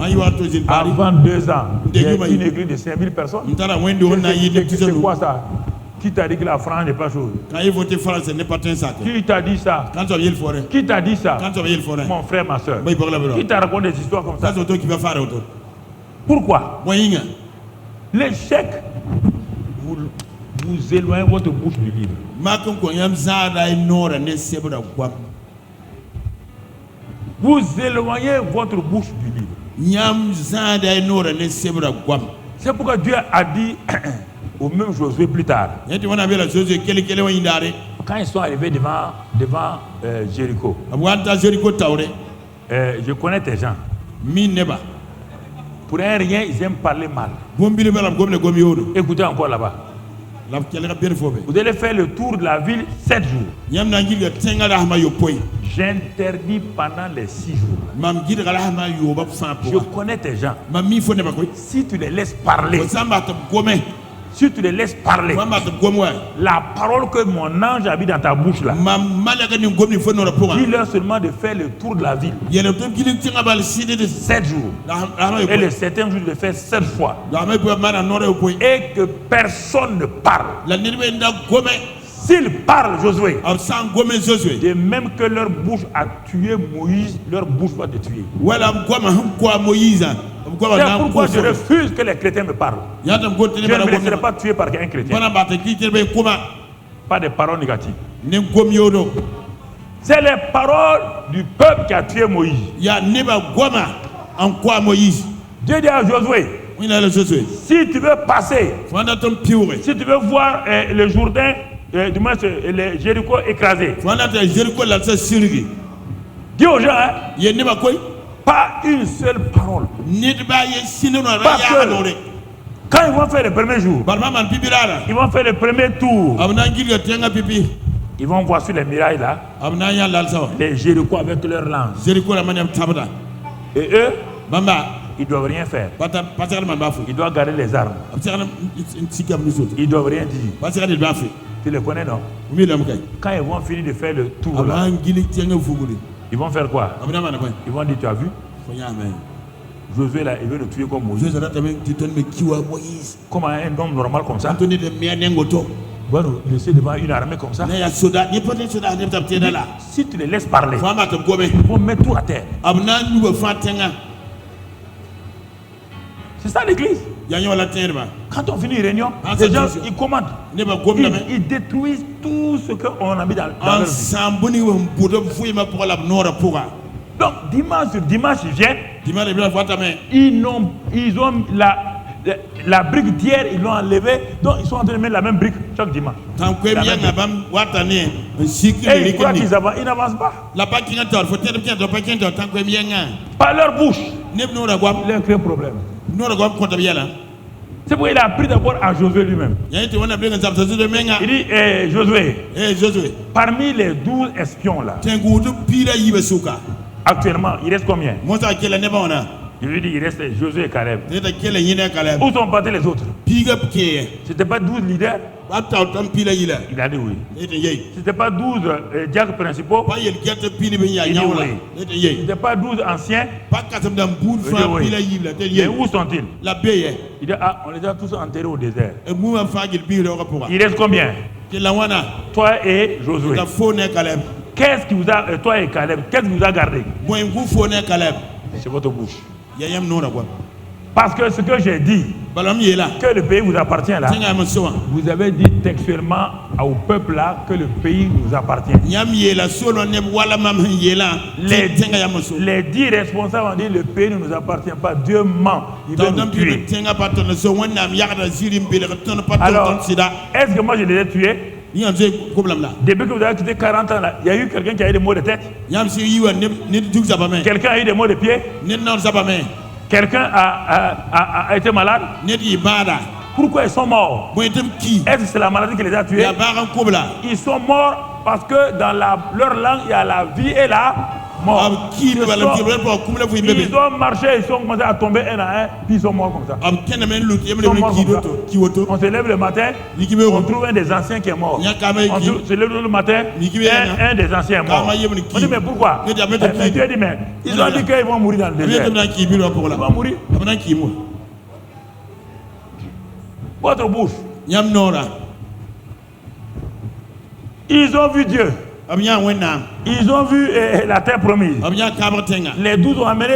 Avant 2 ans, j'ai une église de 5000 personnes. C'est quoi ça? Qui t'a dit que la France n'est pas chose? Qui t'a dit ça? Qui t'a dit ça? Mon frère, ma soeur. Qui t'a raconté des histoires comme ça? Pourquoi? L'échec, vous éloignez votre bouche du livre. Vous éloignez votre bouche du livre. C'est pourquoi Dieu a dit au même Josué plus tard, quand ils sont arrivés devant Jéricho, je connais tes gens. Pour un rien, ils aiment parler mal. Écoutez encore là-bas. Vous allez faire le tour de la ville 7 jours. J'interdis pendant les 6 jours. Je connais tes gens. Si tu les laisses parler, si tu les laisses parler, la parole que mon ange a mis dans ta bouche là, dis-leur seulement de faire le tour de la ville 7 jours. Et le 7e jour de faire 7 fois. Et que personne ne parle. S'ils parlent, Josué, de même que leur bouche a tué Moïse, leur bouche va te tuer. C'est pourquoi je refuse que les chrétiens me parlent. Je ne me laisserai pas tuer par un chrétien. Pas de paroles négatives. C'est les paroles du peuple qui a tué Moïse. Dieu dit à Josué, si tu veux passer, si tu veux voir le Jourdain, du moins le Jéricho écrasé, dis aux gens, pas une seule parole. Parce que quand ils vont faire le premier jour, ils vont faire le premier tour, ils vont voir sur les murailles là, les Jéricho avec leurs lances. Et eux, ils ne doivent rien faire. Ils doivent garder les armes. Ils ne doivent rien dire. Tu les connais, non? Quand ils vont finir de faire le tour là, ils vont faire quoi? Ils vont dire, tu as vu? Josué là, il veut le tuer comme Moïse. Comment un homme normal comme ça va nous laisser devant une armée comme ça? Si tu les laisses parler, ils vont mettre tout à terre. C'est ça l'église. Quand on finit une réunion, les gens ils commandent. Ils détruisent tout ce qu'on a mis dans leur vie. Donc dimanche sur dimanche, ils viennent. Ils ont la brique d'hier, ils l'ont enlevée. Donc ils sont en train de mettre la même brique chaque dimanche. Et ils croient qu'ils avancent. Ils n'avancent pas. Par leur bouche, ils ont créé un problème. C'est pourquoi il a pris d'abord à Josué lui-même. Il dit, Josué, parmi les 12 espions là, actuellement, il reste combien? Il lui dit, il reste Josué et Caleb. Où sont partis les autres? C'était pas 12 leaders? Il a dit oui. C'était pas 12 diacres principaux? Il dit oui. C'était pas 12 anciens? Mais où sont-ils? Il dit, ah, on les a tous enterrés au désert. Il reste combien? Toi et Josué. Qu'est-ce qui vous a, toi et Caleb, qu'est-ce qui vous a gardé? C'est votre bouche. Parce que ce que j'ai dit, que le pays vous appartient là. Vous avez dit textuellement au peuple là que le pays nous appartient. Les 10 responsables ont dit le pays ne nous appartient pas. Dieu ment. Il veut nous tuer. Alors, est-ce que moi je les ai tués? Depuis que vous avez quitté 40 ans là, il y a eu quelqu'un qui a eu des maux de tête? Quelqu'un a eu des maux de pied? Quelqu'un a été malade? Pourquoi ils sont morts? Est-ce que c'est la maladie qui les a tués? Ils sont morts parce que dans leur langue, il y a la vie et la mort. Ils ont marché, ils sont commencé à tomber un à un, puis ils sont morts comme ça. Ils sont morts comme ça. On se lève le matin, on trouve un des anciens qui est mort. On se lève le matin, un des anciens est mort. On dit mais pourquoi? Dieu dit mais ils ont dit qu'ils vont mourir dans le désert. Ils vont mourir. Votre bouche. Ils ont vu Dieu. Ils ont vu la terre promise. Les 12 ont amené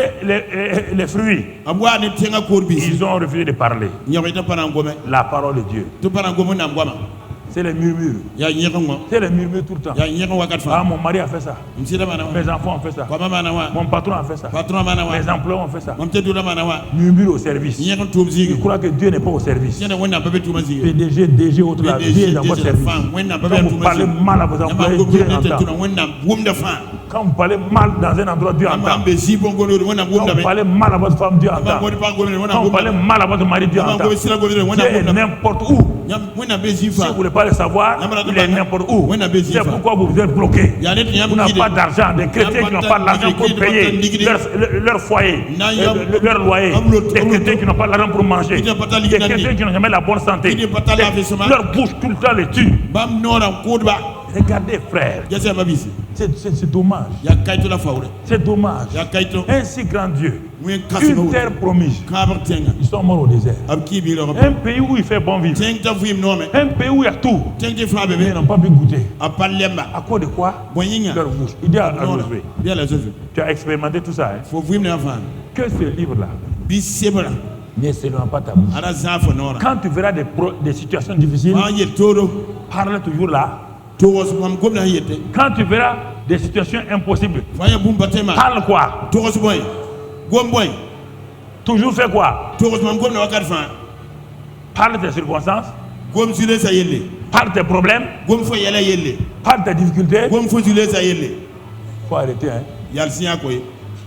les fruits. Ils ont refusé de parler. La parole de Dieu. C'est les murmures. C'est les murmures tout le temps. Ah, mon mari a fait ça. Mes enfants ont fait ça. Mon patron a fait ça. Mes employés ont fait ça. Murmure au service. Je crois que Dieu n'est pas au service. PDG, DG, autre là, Dieu est dans votre service. Quand vous parlez mal à vos employés, Dieu entend. Quand vous parlez mal dans un endroit, Dieu entend. Quand vous parlez mal à votre femme, Dieu entend. Quand vous parlez mal à votre mari, Dieu entend. Dieu est n'importe où. Si vous ne voulez pas le savoir, il est n'importe où. C'est pourquoi vous êtes bloqué. Vous n'avez pas d'argent. Des chrétiens qui n'ont pas d'argent pour payer leur foyer, leur loyer. Des chrétiens qui n'ont pas d'argent pour manger. Des chrétiens qui n'ont jamais la bonne santé. Leur bouche tout le temps les tue. Regardez frère, c'est dommage. C'est dommage. Un si grand Dieu, une terre promise, ils sont morts au désert. Un pays où il fait bon vivre, un pays où il y a tout, mais ils n'ont pas pu goûter. À cause de quoi? Leur bouche. Il dit à Josué, tu as expérimenté tout ça, hein? Que ce livre-là ne seulement pas ta bouche. Quand tu verras des situations difficiles, parle toujours là. Quand tu verras des situations impossibles, parle quoi? Toujours fais quoi? Parle tes circonstances, parle tes problèmes, parle tes difficultés. Il faut arrêter, hein?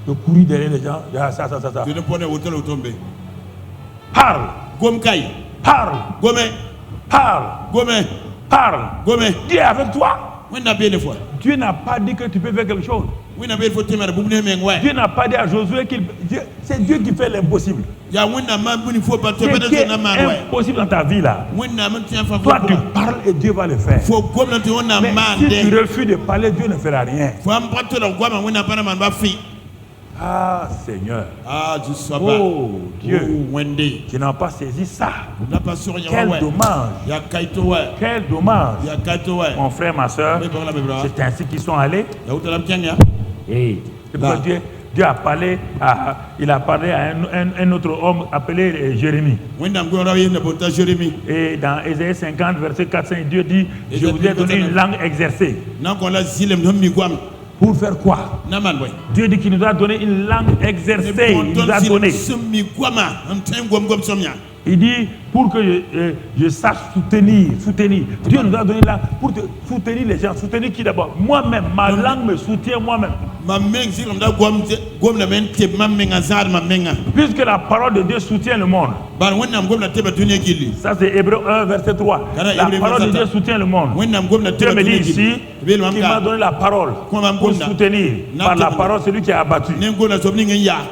De courir derrière les gens. Ça. Parle. Parle. Dieu est avec toi. Dieu n'a pas dit que tu peux faire quelque chose. Dieu n'a pas dit à Josué c'est Dieu qui fait l'impossible. Ce qui est impossible dans ta vie là, toi tu parles et Dieu va le faire. Mais si tu refuses de parler, Dieu ne fera rien. Ah Seigneur, oh Dieu, qui n'a pas saisi ça. Quel dommage. Quel dommage. Mon frère, ma soeur, c'est ainsi qu'ils sont allés. Et Dieu a parlé il a parlé à un autre homme appelé Jérémie. Et dans Ésaïe 50, verset 400, Dieu dit, je vous ai donné une langue exercée. Pour faire quoi? Dieu dit qu'il nous a donné une langue exercée. Il nous a donné. Il dit pour que je sache soutenir. Dieu nous a donné une langue pour soutenir les gens. Soutenir qui d'abord? Moi-même, ma langue me soutient moi-même. Puisque la parole de Dieu soutient le monde. Ça c'est Hébreux 1 verset 3. La parole de Dieu soutient le monde. Dieu me dit ici qu'il m'a donné la parole pour soutenir. Par la parole, celui qui a abattu.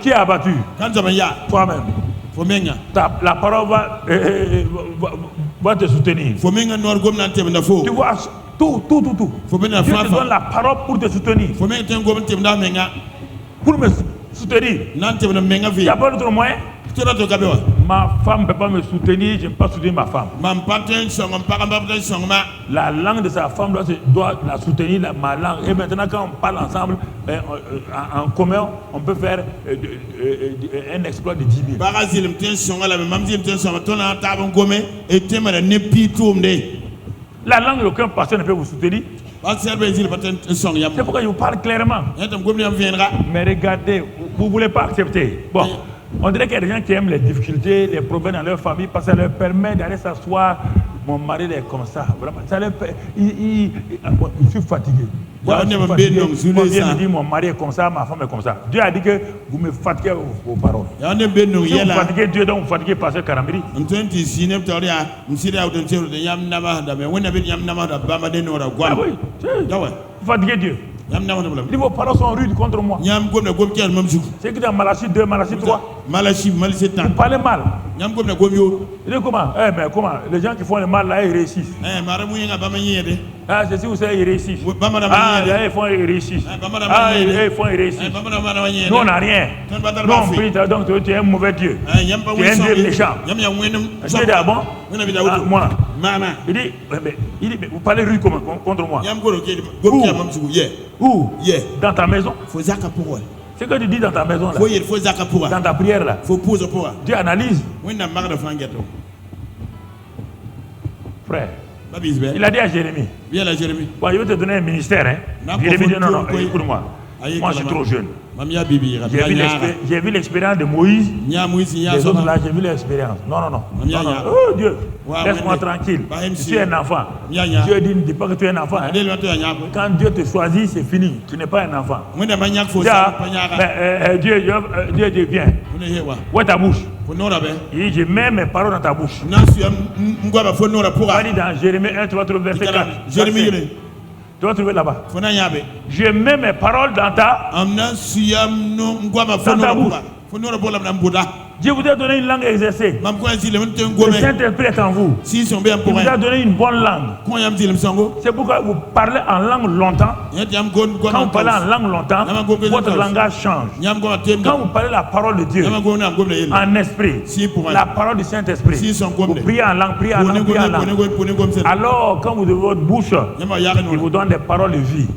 Qui a abattu? Toi-même. La parole va te soutenir. Tu vois tout. Dieu te donne la parole pour te soutenir. Pour me soutenir. Il n'y a pas d'autre moyen. Ma femme ne peut pas me soutenir, je ne peux pas soutenir ma femme. La langue de sa femme doit la soutenir, ma langue. Et maintenant, quand on parle ensemble, en commun, on peut faire un exploit de 10 000. La langue d'aucun pasteur ne peut vous soutenir. C'est pourquoi je vous parle clairement. Mais regardez, vous ne voulez pas accepter. Bon, on dirait qu'il y a des gens qui aiment les difficultés, les problèmes dans leur famille parce que ça leur permet d'aller s'asseoir. Mon mari est comme ça. Vraiment, ça leur je suis fatigué. Moi, je me dis mon mari est comme ça, ma femme est comme ça. Dieu a dit que vous me fatiguez vos paroles. Si vous fatiguez Dieu, donc vous fatiguez Pasteur Karambiri. Ah oui, vous fatiguez Dieu. Vos paroles sont rudes contre moi. C'est que dans Malachie 2, Malachie 3. Vous parlez mal. Il dit comment? Mais comment? Les gens qui font le mal là, ils réussissent. Ah, c'est si vous savez, ils réussissent. Ah, ils font, ils réussissent. Ah, ils font, ils réussissent. Nous, on n'a rien. Non, donc tu es un mauvais Dieu. Tu es un Dieu méchant. Dieu d'abord. Moi. Il dit, vous parlez rude contre moi. Où? Dans ta maison. C'est ce que tu dis dans ta maison là. Dans ta prière là. Dieu analyse. Frère. Il a dit à Jérémie. Bon, je vais te donner un ministère. Hein. Jérémie dit non, écoute-moi. Moi je suis trop jeune. J'ai vu l'expérience de Moïse. Les autres là, j'ai vu l'expérience. Non. Oh Dieu, laisse-moi tranquille. Tu es un enfant. Dieu dit, ne dis pas que tu es un enfant. Hein. Quand Dieu te choisit, c'est fini. Tu n'es pas un enfant. Dieu viens. Où est ta bouche? Il dit, je mets mes paroles dans ta bouche. Il dit dans Jérémie 1, tu vas trouver verset 4. Tu vas trouver là-bas. Je mets mes paroles dans ta bouche. Dieu vous a donné une langue exercée. Le Saint-Esprit est en vous. Il vous a donné une bonne langue. C'est pourquoi vous parlez en langue longtemps. Quand vous parlez en langue longtemps, votre langage change. Quand vous parlez la parole de Dieu en esprit, la parole du Saint-Esprit, vous priez en langue, priez en langue. Alors, quand vous ouvrez votre bouche, il vous donne des paroles de vie,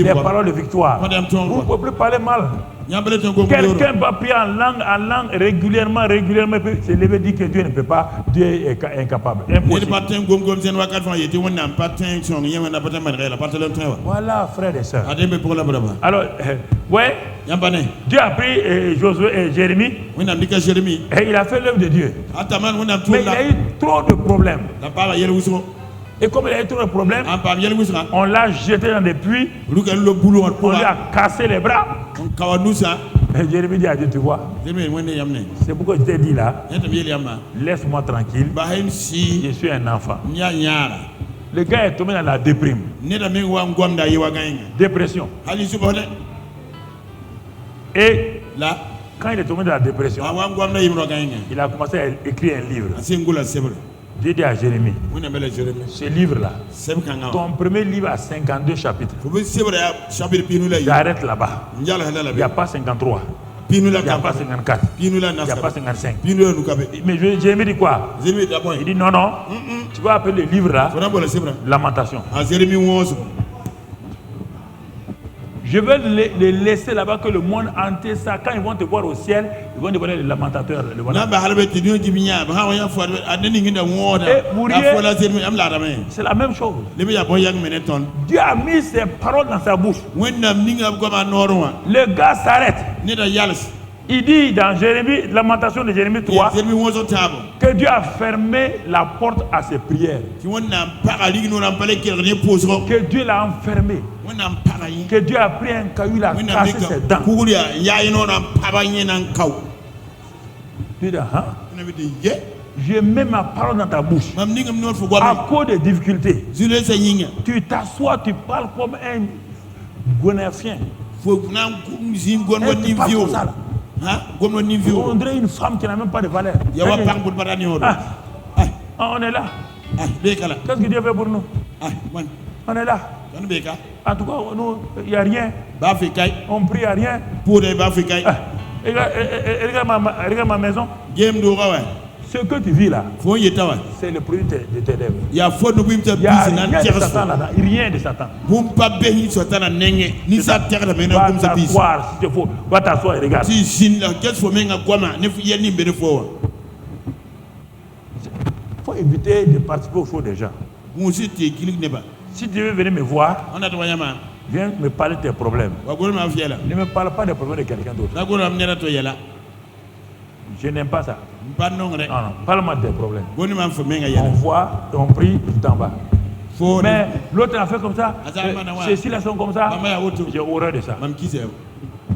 des paroles de victoire. Vous ne pouvez plus parler mal. Quelqu'un va prier en langue régulièrement, il peut se lever et dire que Dieu ne peut pas, Dieu est incapable. Impossible. Voilà, frères et sœurs. Alors, ouais, Dieu a pris Josué et Jérémie, et il a fait l'œuvre de Dieu. Mais il a eu trop de problèmes. Et comme il a eu trop de problèmes, on l'a jeté dans des puits, on lui a cassé les bras. Et Jérémie dit à Dieu, tu vois, c'est pourquoi je t'ai dit là, laisse-moi tranquille, je suis un enfant. Le gars est tombé dans la déprime. Dépression. Et là, quand il est tombé dans la dépression, il a commencé à écrire un livre. Dieu dit à Jérémie, ce livre-là, ton premier livre a 52 chapitres. J'arrête là-bas. Il n'y a pas 53. Il n'y a pas 54. Il n'y a pas 55. Mais Jérémie dit quoi? Il dit non. Tu vas appeler le livre-là Lamentation. Je vais les laisser là-bas que le monde entier ça. Quand ils vont te voir au ciel, ils vont te voir les lamentateurs. C'est la même chose. Dieu a mis ses paroles dans sa bouche. Le gars s'arrête. Il dit dans Jérémie, Lamentation de Jérémie 3, que Dieu a fermé la porte à ses prières. Que Dieu l'a enfermé. Que Dieu a pris un caillou, il a cassé ses dents. Dieu dit, je mets ma parole dans ta bouche. À cause des difficultés, tu t'assois, tu parles comme un gonafien. On dirait une femme qui n'a même pas de valeur. On est là. Qu'est-ce que Dieu fait pour nous? On est là. En tout cas, il n'y a rien. On prie à rien. Regarde ma maison. Ce que tu vis là, c'est le produit de tes lèvres. Il n'y a rien de Satan là-dedans. Rien de Satan. Va t'asseoir si tu faut. Va t'asseoir et regarde. Il faut éviter de participer aux choses des gens. Si tu veux venir me voir, viens me parler de tes problèmes. Ne me parle pas des problèmes de quelqu'un d'autre. Je n'aime pas ça. Non, parle-moi de tes problèmes. On voit, on prie, tu t'en vas. Mais l'autre a fait comme ça, ceux-ci là sont comme ça, j'ai horreur de ça.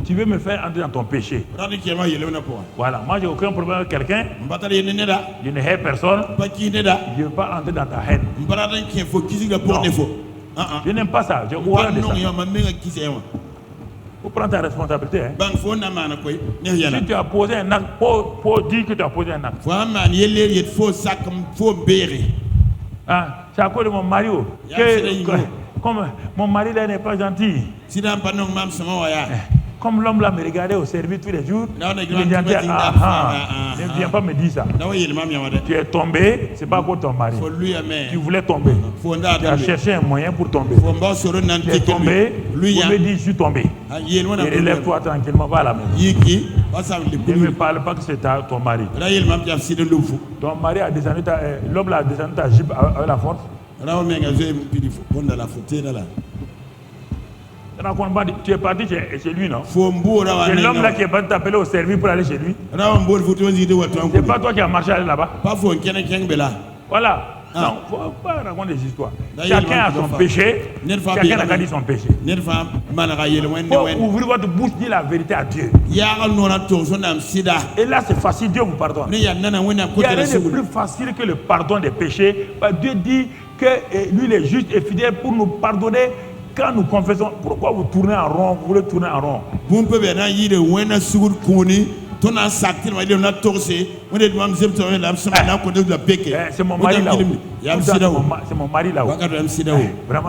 Tu veux me faire entrer dans ton péché. Voilà, moi j'ai aucun problème avec quelqu'un, je ne hais personne, je ne veux pas entrer dans ta haine. Je n'aime pas ça, j'ai horreur de ça. Il faut prendre ta responsabilité. Hein. Si tu as posé un acte, pour dire que tu as posé un acte. C'est à cause de mon mari. Comme mon mari là n'est pas gentil. Comme l'homme là me regardait au service tous les jours, il me disait ne viens pas me dire ça. Tu es tombé, c'est pas pour ton mari. Tu voulais tomber. Tu as cherché un moyen pour tomber. Tu es tombé, vous me dites je suis tombé. Et relève-toi tranquillement, va à la maison. Ne me parle pas que c'est ton mari. Ton mari a descendu, l'homme là a descendu ta jupe avec la force. Tu es parti chez lui, non? C'est l'homme là qui est parti t'appeler au service pour aller chez lui. C'est pas toi qui as marché là-bas. Voilà. Non, il ne faut pas raconter des histoires. Chacun a son péché. Chacun n'a qu'à dire son péché. Il faut ouvrir votre bouche, dire la vérité à Dieu. Et là, c'est facile, Dieu vous pardonne. Il y a rien de plus facile que le pardon des péchés. Dieu dit que lui, il est juste et fidèle pour nous pardonner. Quand nous confessons, pourquoi vous tournez en rond? Vous voulez tourner en rond? C'est mon mari là-haut. C'est mon mari là-haut. Vraiment,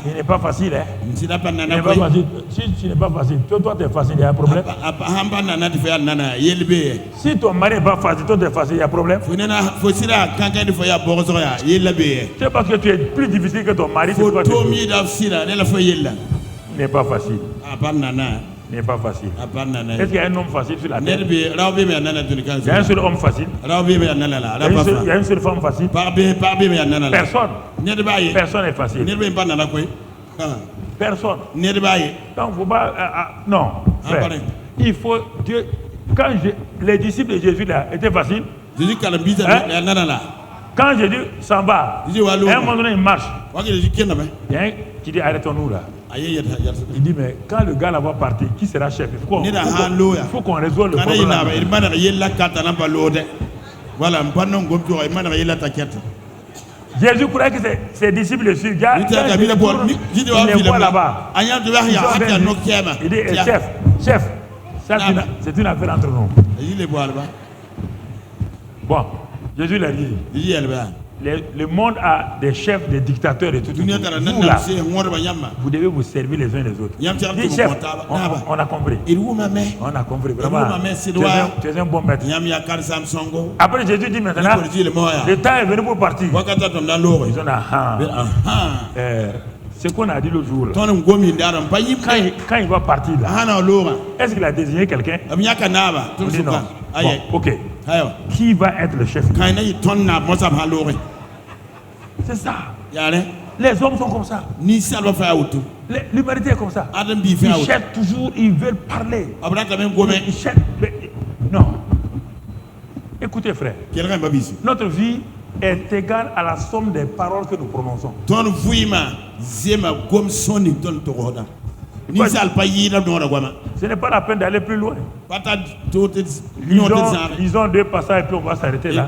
il n'est pas facile. Il n'est pas facile. Si tu n'es pas facile, toi tu es facile, il y a un problème. Si ton mari n'est pas facile, toi tu es facile, il y a un problème. C'est parce que tu es plus difficile que ton mari. Il n'est pas facile. Il n'est pas facile. Est-ce qu'il y a un homme facile sur la terre? Il y a un seul homme facile. Il y a une seule femme facile. Personne. Personne n'est facile. Personne. Donc, faut pas. Non. Frère, il faut. Dieu. Quand les disciples de Jésus là étaient faciles. Quand Jésus s'en va, à un moment donné il marche. Tu dis arrêtons-nous là. Il dit mais quand le gars là va partir, qui sera chef? Il faut qu'on résolve le problème. Jésus croyait que ses disciples le suivent. Il les voit là-bas. Il dit chef, ça c'est une affaire entre nous. Bon, Jésus l'a dit. Le monde a des chefs, des dictateurs et tout. Vous, là, vous devez vous servir les uns les autres. Dis chef, on a compris. On a compris, vraiment. Tu es un bon maître. Après Jésus dit maintenant, le temps est venu pour partir. Ils ont ce qu'on a dit l'autre jour. Quand il va partir là, est-ce qu'il a désigné quelqu'un? Non. Bon, ok. Qui va être le chef? C'est ça. Les hommes sont comme ça. L'humanité est comme ça. Ils cherchent toujours, ils veulent parler. Ils cherchent. Non. Écoutez, frère. Notre vie est égale à la somme des paroles que nous prononçons. Ce n'est pas la peine d'aller plus loin. Disons deux passages et puis on va s'arrêter là.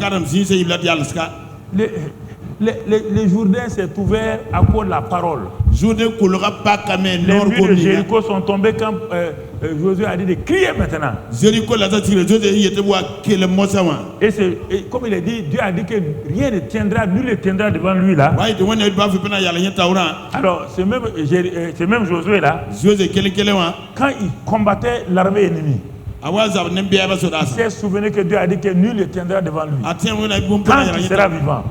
Le Jourdain s'est ouvert à cause de la parole. Les murs de Jéricho sont tombés quand Josué a dit de crier maintenant. Et comme il a dit, Dieu a dit que rien ne tiendra, nul ne tiendra devant lui là. Alors, c'est même Josué là, quand il combattait l'armée ennemie, Il s'est souvenu que Dieu a dit que nul ne tiendra devant lui. Quand il sera vivant.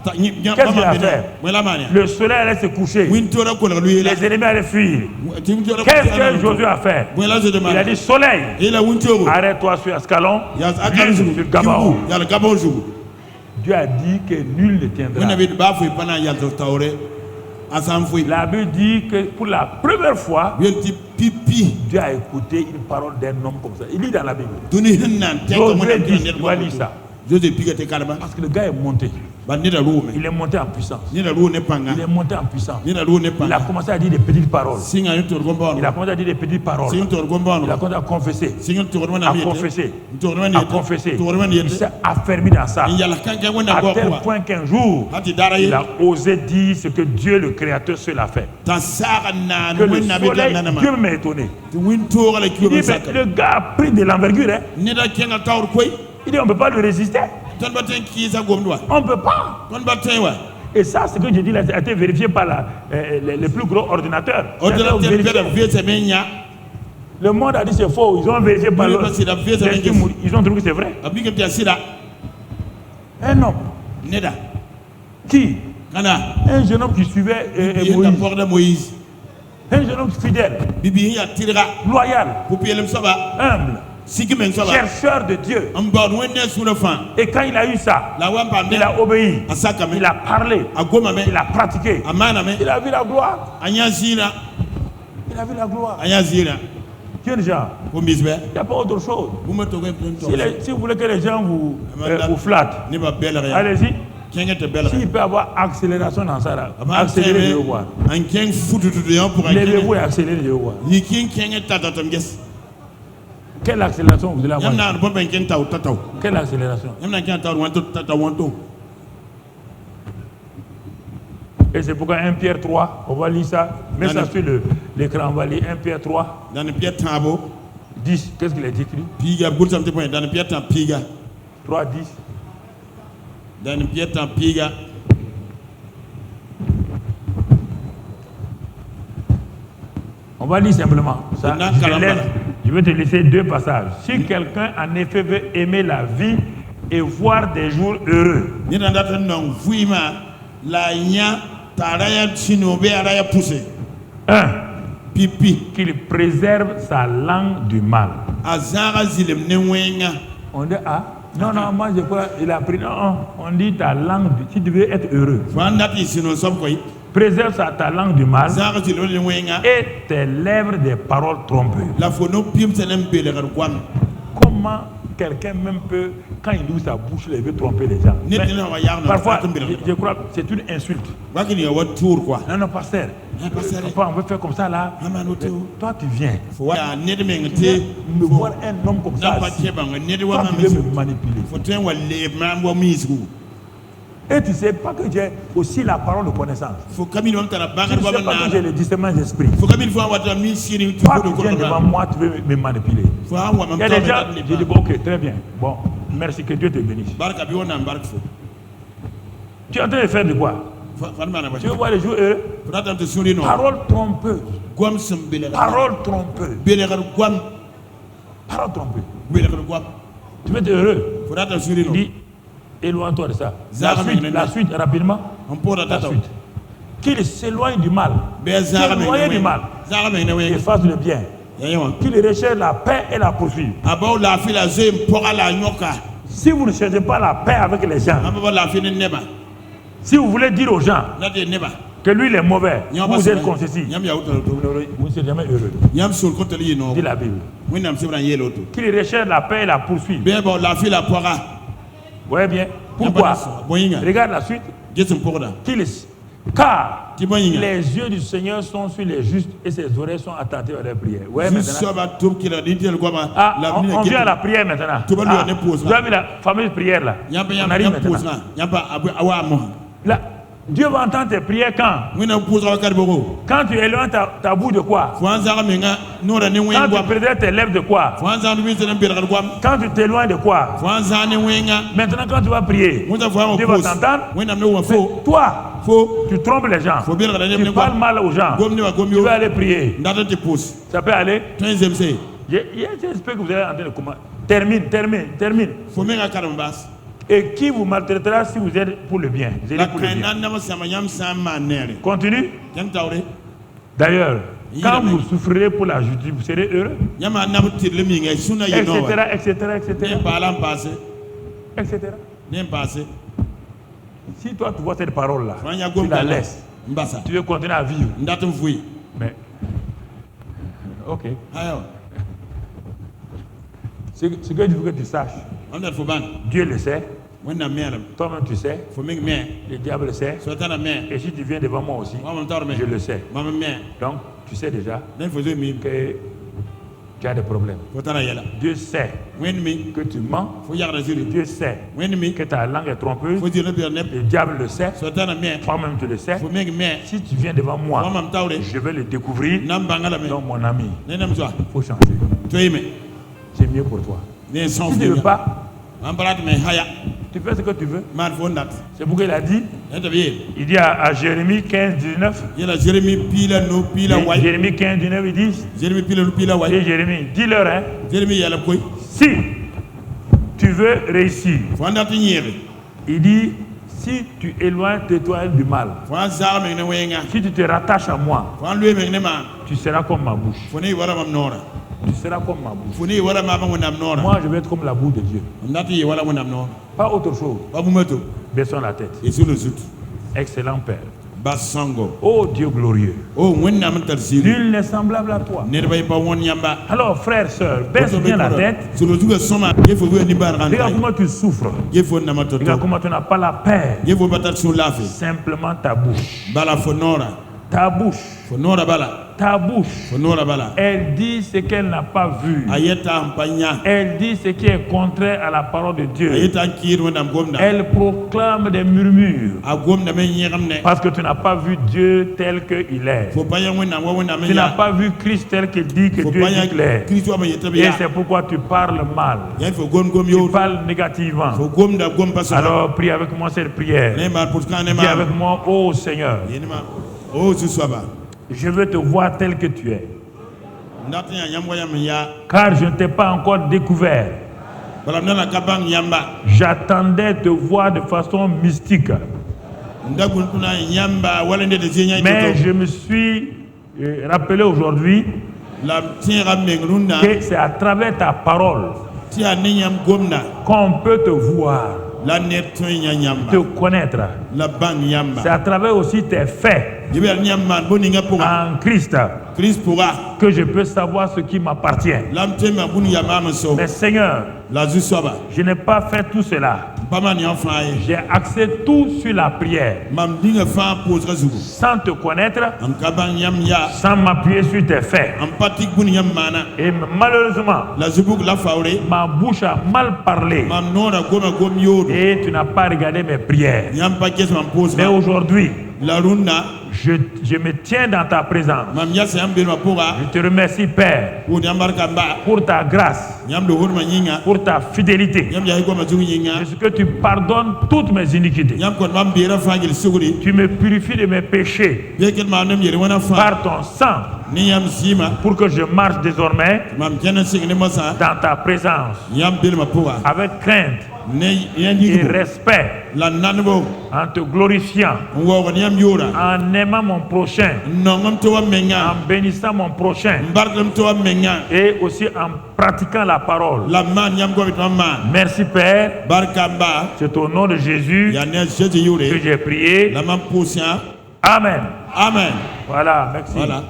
Qu'est-ce qu'il a fait? Le soleil allait se coucher. Les ennemis allaient fuir. Qu'est-ce que Josué a fait? Il a dit soleil, arrête-toi sur Ascalon, sur Gabaon. Dieu a dit que nul ne tiendra. La Bible dit que pour la première fois, Dieu a écouté une parole d'un homme comme ça. Il lit dans la Bible. Josué dit, tu vas lire ça. Parce que le gars est monté. Il est monté en puissance. Il est monté en puissance. Il a commencé à dire des petites paroles. Il a commencé à dire des petites paroles. Il a commencé à confesser. À confesser. Il s'est affermi dans ça. À tel point qu'un jour, il a osé dire ce que Dieu le Créateur seul a fait. Que le soleil, Dieu m'a étonné. Il dit, mais le gars a pris de l'envergure. Il dit, on ne peut pas le résister. On ne peut pas. Et ça, ce que je dis là, ça a été vérifié par les plus gros ordinateurs. Le monde a dit c'est faux. Ils ont vérifié par ils ont trouvé que c'est vrai. Un homme. Qui? Un jeune homme qui suivait Moïse. Un jeune homme fidèle. Loyal. Humble. Chercheur de Dieu. Et quand il a eu ça, il a obéi, il a parlé, il a pratiqué, il a vu la gloire. Il a vu la gloire. Quel genre? Il n'y a pas autre chose. Si vous voulez que les gens vous flattent, allez-y. S'il peut avoir accélération dans ça, accélérez le voir. Levez-vous et accélérez le voir. Quelle accélération vous voulez avoir? Quelle accélération? Et c'est pourquoi 1 Pierre 3, on va lire ça, mets ça sur l'écran, on va lire 1 Pierre 3. Dans le Pierre 10, qu'est-ce qu'il a écrit? 3, 10. Dans le Pierre Piga. On va lire simplement ça. Je vais te laisser 2 passages. Si quelqu'un en effet veut aimer la vie et voir des jours heureux, qu'il préserve sa langue du mal. On dit non, moi je crois il a pris. Non, on dit ta langue, si tu veux être heureux. Préserve ta langue du mal et tes lèvres des paroles trompeuses. Comment quelqu'un même peut, quand il ouvre sa bouche, il veut tromper les gens? Mais parfois, je crois que c'est une insulte. Non, pasteur. Parfois, on veut faire comme ça là. Toi, tu viens. Tu viens me voir un homme comme ça. Toi, tu veux me manipuler. Et tu ne sais pas que j'ai aussi la parole de connaissance. Tu ne sais pas que j'ai le discernement d'esprit. Toi, tu viens devant moi, tu veux me manipuler. Il y a des gens, je dis, bon, ok, très bien. Bon, merci, que Dieu te bénisse. Tu es en train de faire de quoi? Tu veux voir les jours heureux? Parole trompeuse. Parole trompeuse. Parole trompeuse. Tu veux être heureux? Il dit, éloigne-toi de ça. La suite, rapidement. La suite. Qu'il s'éloigne du mal. S'éloigne du mal. Qu'il fasse le bien. Qu'il recherche la paix et la poursuive. Si vous ne cherchez pas la paix avec les gens, si vous voulez dire aux gens que lui il est mauvais, vous êtes comme ceci, vous ne serez jamais heureux. Dit la Bible. Qu'il recherche la paix et la poursuive. Vous voyez bien? Pourquoi? Regarde la suite. Car les yeux du Seigneur sont sur les justes et ses oreilles sont attentives à leurs prières. Ouais, on vient à la prière maintenant. Vous avez la fameuse prière là. On arrive maintenant. Là, Dieu va entendre tes prières quand? Quand tu éloignes ta bouche de quoi? Quand tu préserves tes lèvres de quoi? Quand tu t'éloignes de quoi? Maintenant quand tu vas prier, Dieu va t'entendre. Toi, tu trompes les gens. Tu parles mal aux gens. Tu vas aller prier. Ça peut aller? J'espère que vous allez entendre comment. Termine. Et qui vous maltraitera si vous êtes pour le bien. Vous êtes pour le bien. Continue. D'ailleurs, quand vous souffrirez pour la justice, vous serez heureux. Etc. Si toi tu vois cette parole-là, tu la laisses. Tu veux continuer à vivre. Mais, ok. Ce que tu veux que tu saches, Dieu le sait. Toi-même tu sais. Le diable le sait. Et si tu viens devant moi aussi, je le sais. Donc, tu sais déjà que tu as des problèmes. Dieu sait que tu mens. Dieu sait que ta langue est trompeuse. Le diable le sait. Toi-même tu le sais. Si tu viens devant moi, je vais le découvrir. Donc mon ami, il faut changer. C'est mieux pour toi. Si tu ne veux pas, tu fais ce que tu veux. C'est pourquoi il a dit. Il dit à Jérémie 15, 19. Jérémie 15, 19, il dit. Et Jérémie, dis-leur, hein. Si tu veux réussir, il dit, si tu éloignes toi du mal, si tu te rattaches à moi, tu seras comme ma bouche. Tu seras comme ma bouche. Moi, je vais être comme la bouche de Dieu. Pas autre chose. Baissons la tête. Excellent Père. Oh Dieu glorieux. Nul n'est semblable à toi. Alors frère, sœur, baisse bien la tête. Regarde comment tu souffres. Regarde comment tu n'as pas la paix. Simplement ta bouche. Ta bouche. Ta bouche. Elle dit ce qu'elle n'a pas vu. Elle dit ce qui est contraire à la parole de Dieu. Elle proclame des murmures. Parce que tu n'as pas vu Dieu tel qu'il est. Tu n'as pas vu Christ tel qu'il dit que Dieu dit qu'il est. Et c'est pourquoi tu parles mal. Tu parles négativement. Alors prie avec moi cette prière. Dis avec moi, oh Seigneur. Je veux te voir tel que tu es. Car je ne t'ai pas encore découvert. J'attendais te voir de façon mystique. Mais je me suis rappelé aujourd'hui que c'est à travers ta parole qu'on peut te voir, te connaître. C'est à travers aussi tes faits en Christ que je peux savoir ce qui m'appartient. Mais Seigneur, je n'ai pas fait tout cela. J'ai axé tout sur la prière. Sans te connaître, sans m'appuyer sur tes faits. Et malheureusement, ma bouche a mal parlé. Et tu n'as pas regardé mes prières. Mais aujourd'hui, je me tiens dans ta présence. Je te remercie, Père, pour ta grâce, pour ta fidélité, parce que tu pardonnes toutes mes iniquités. Tu me purifies de mes péchés par ton sang, pour que je marche désormais dans ta présence avec crainte et respect, en te glorifiant, en aimant mon prochain, en bénissant mon prochain, et aussi en pratiquant la parole. Merci Père, c'est au nom de Jésus que j'ai prié. Amen. Amen. Voilà, merci. Voilà.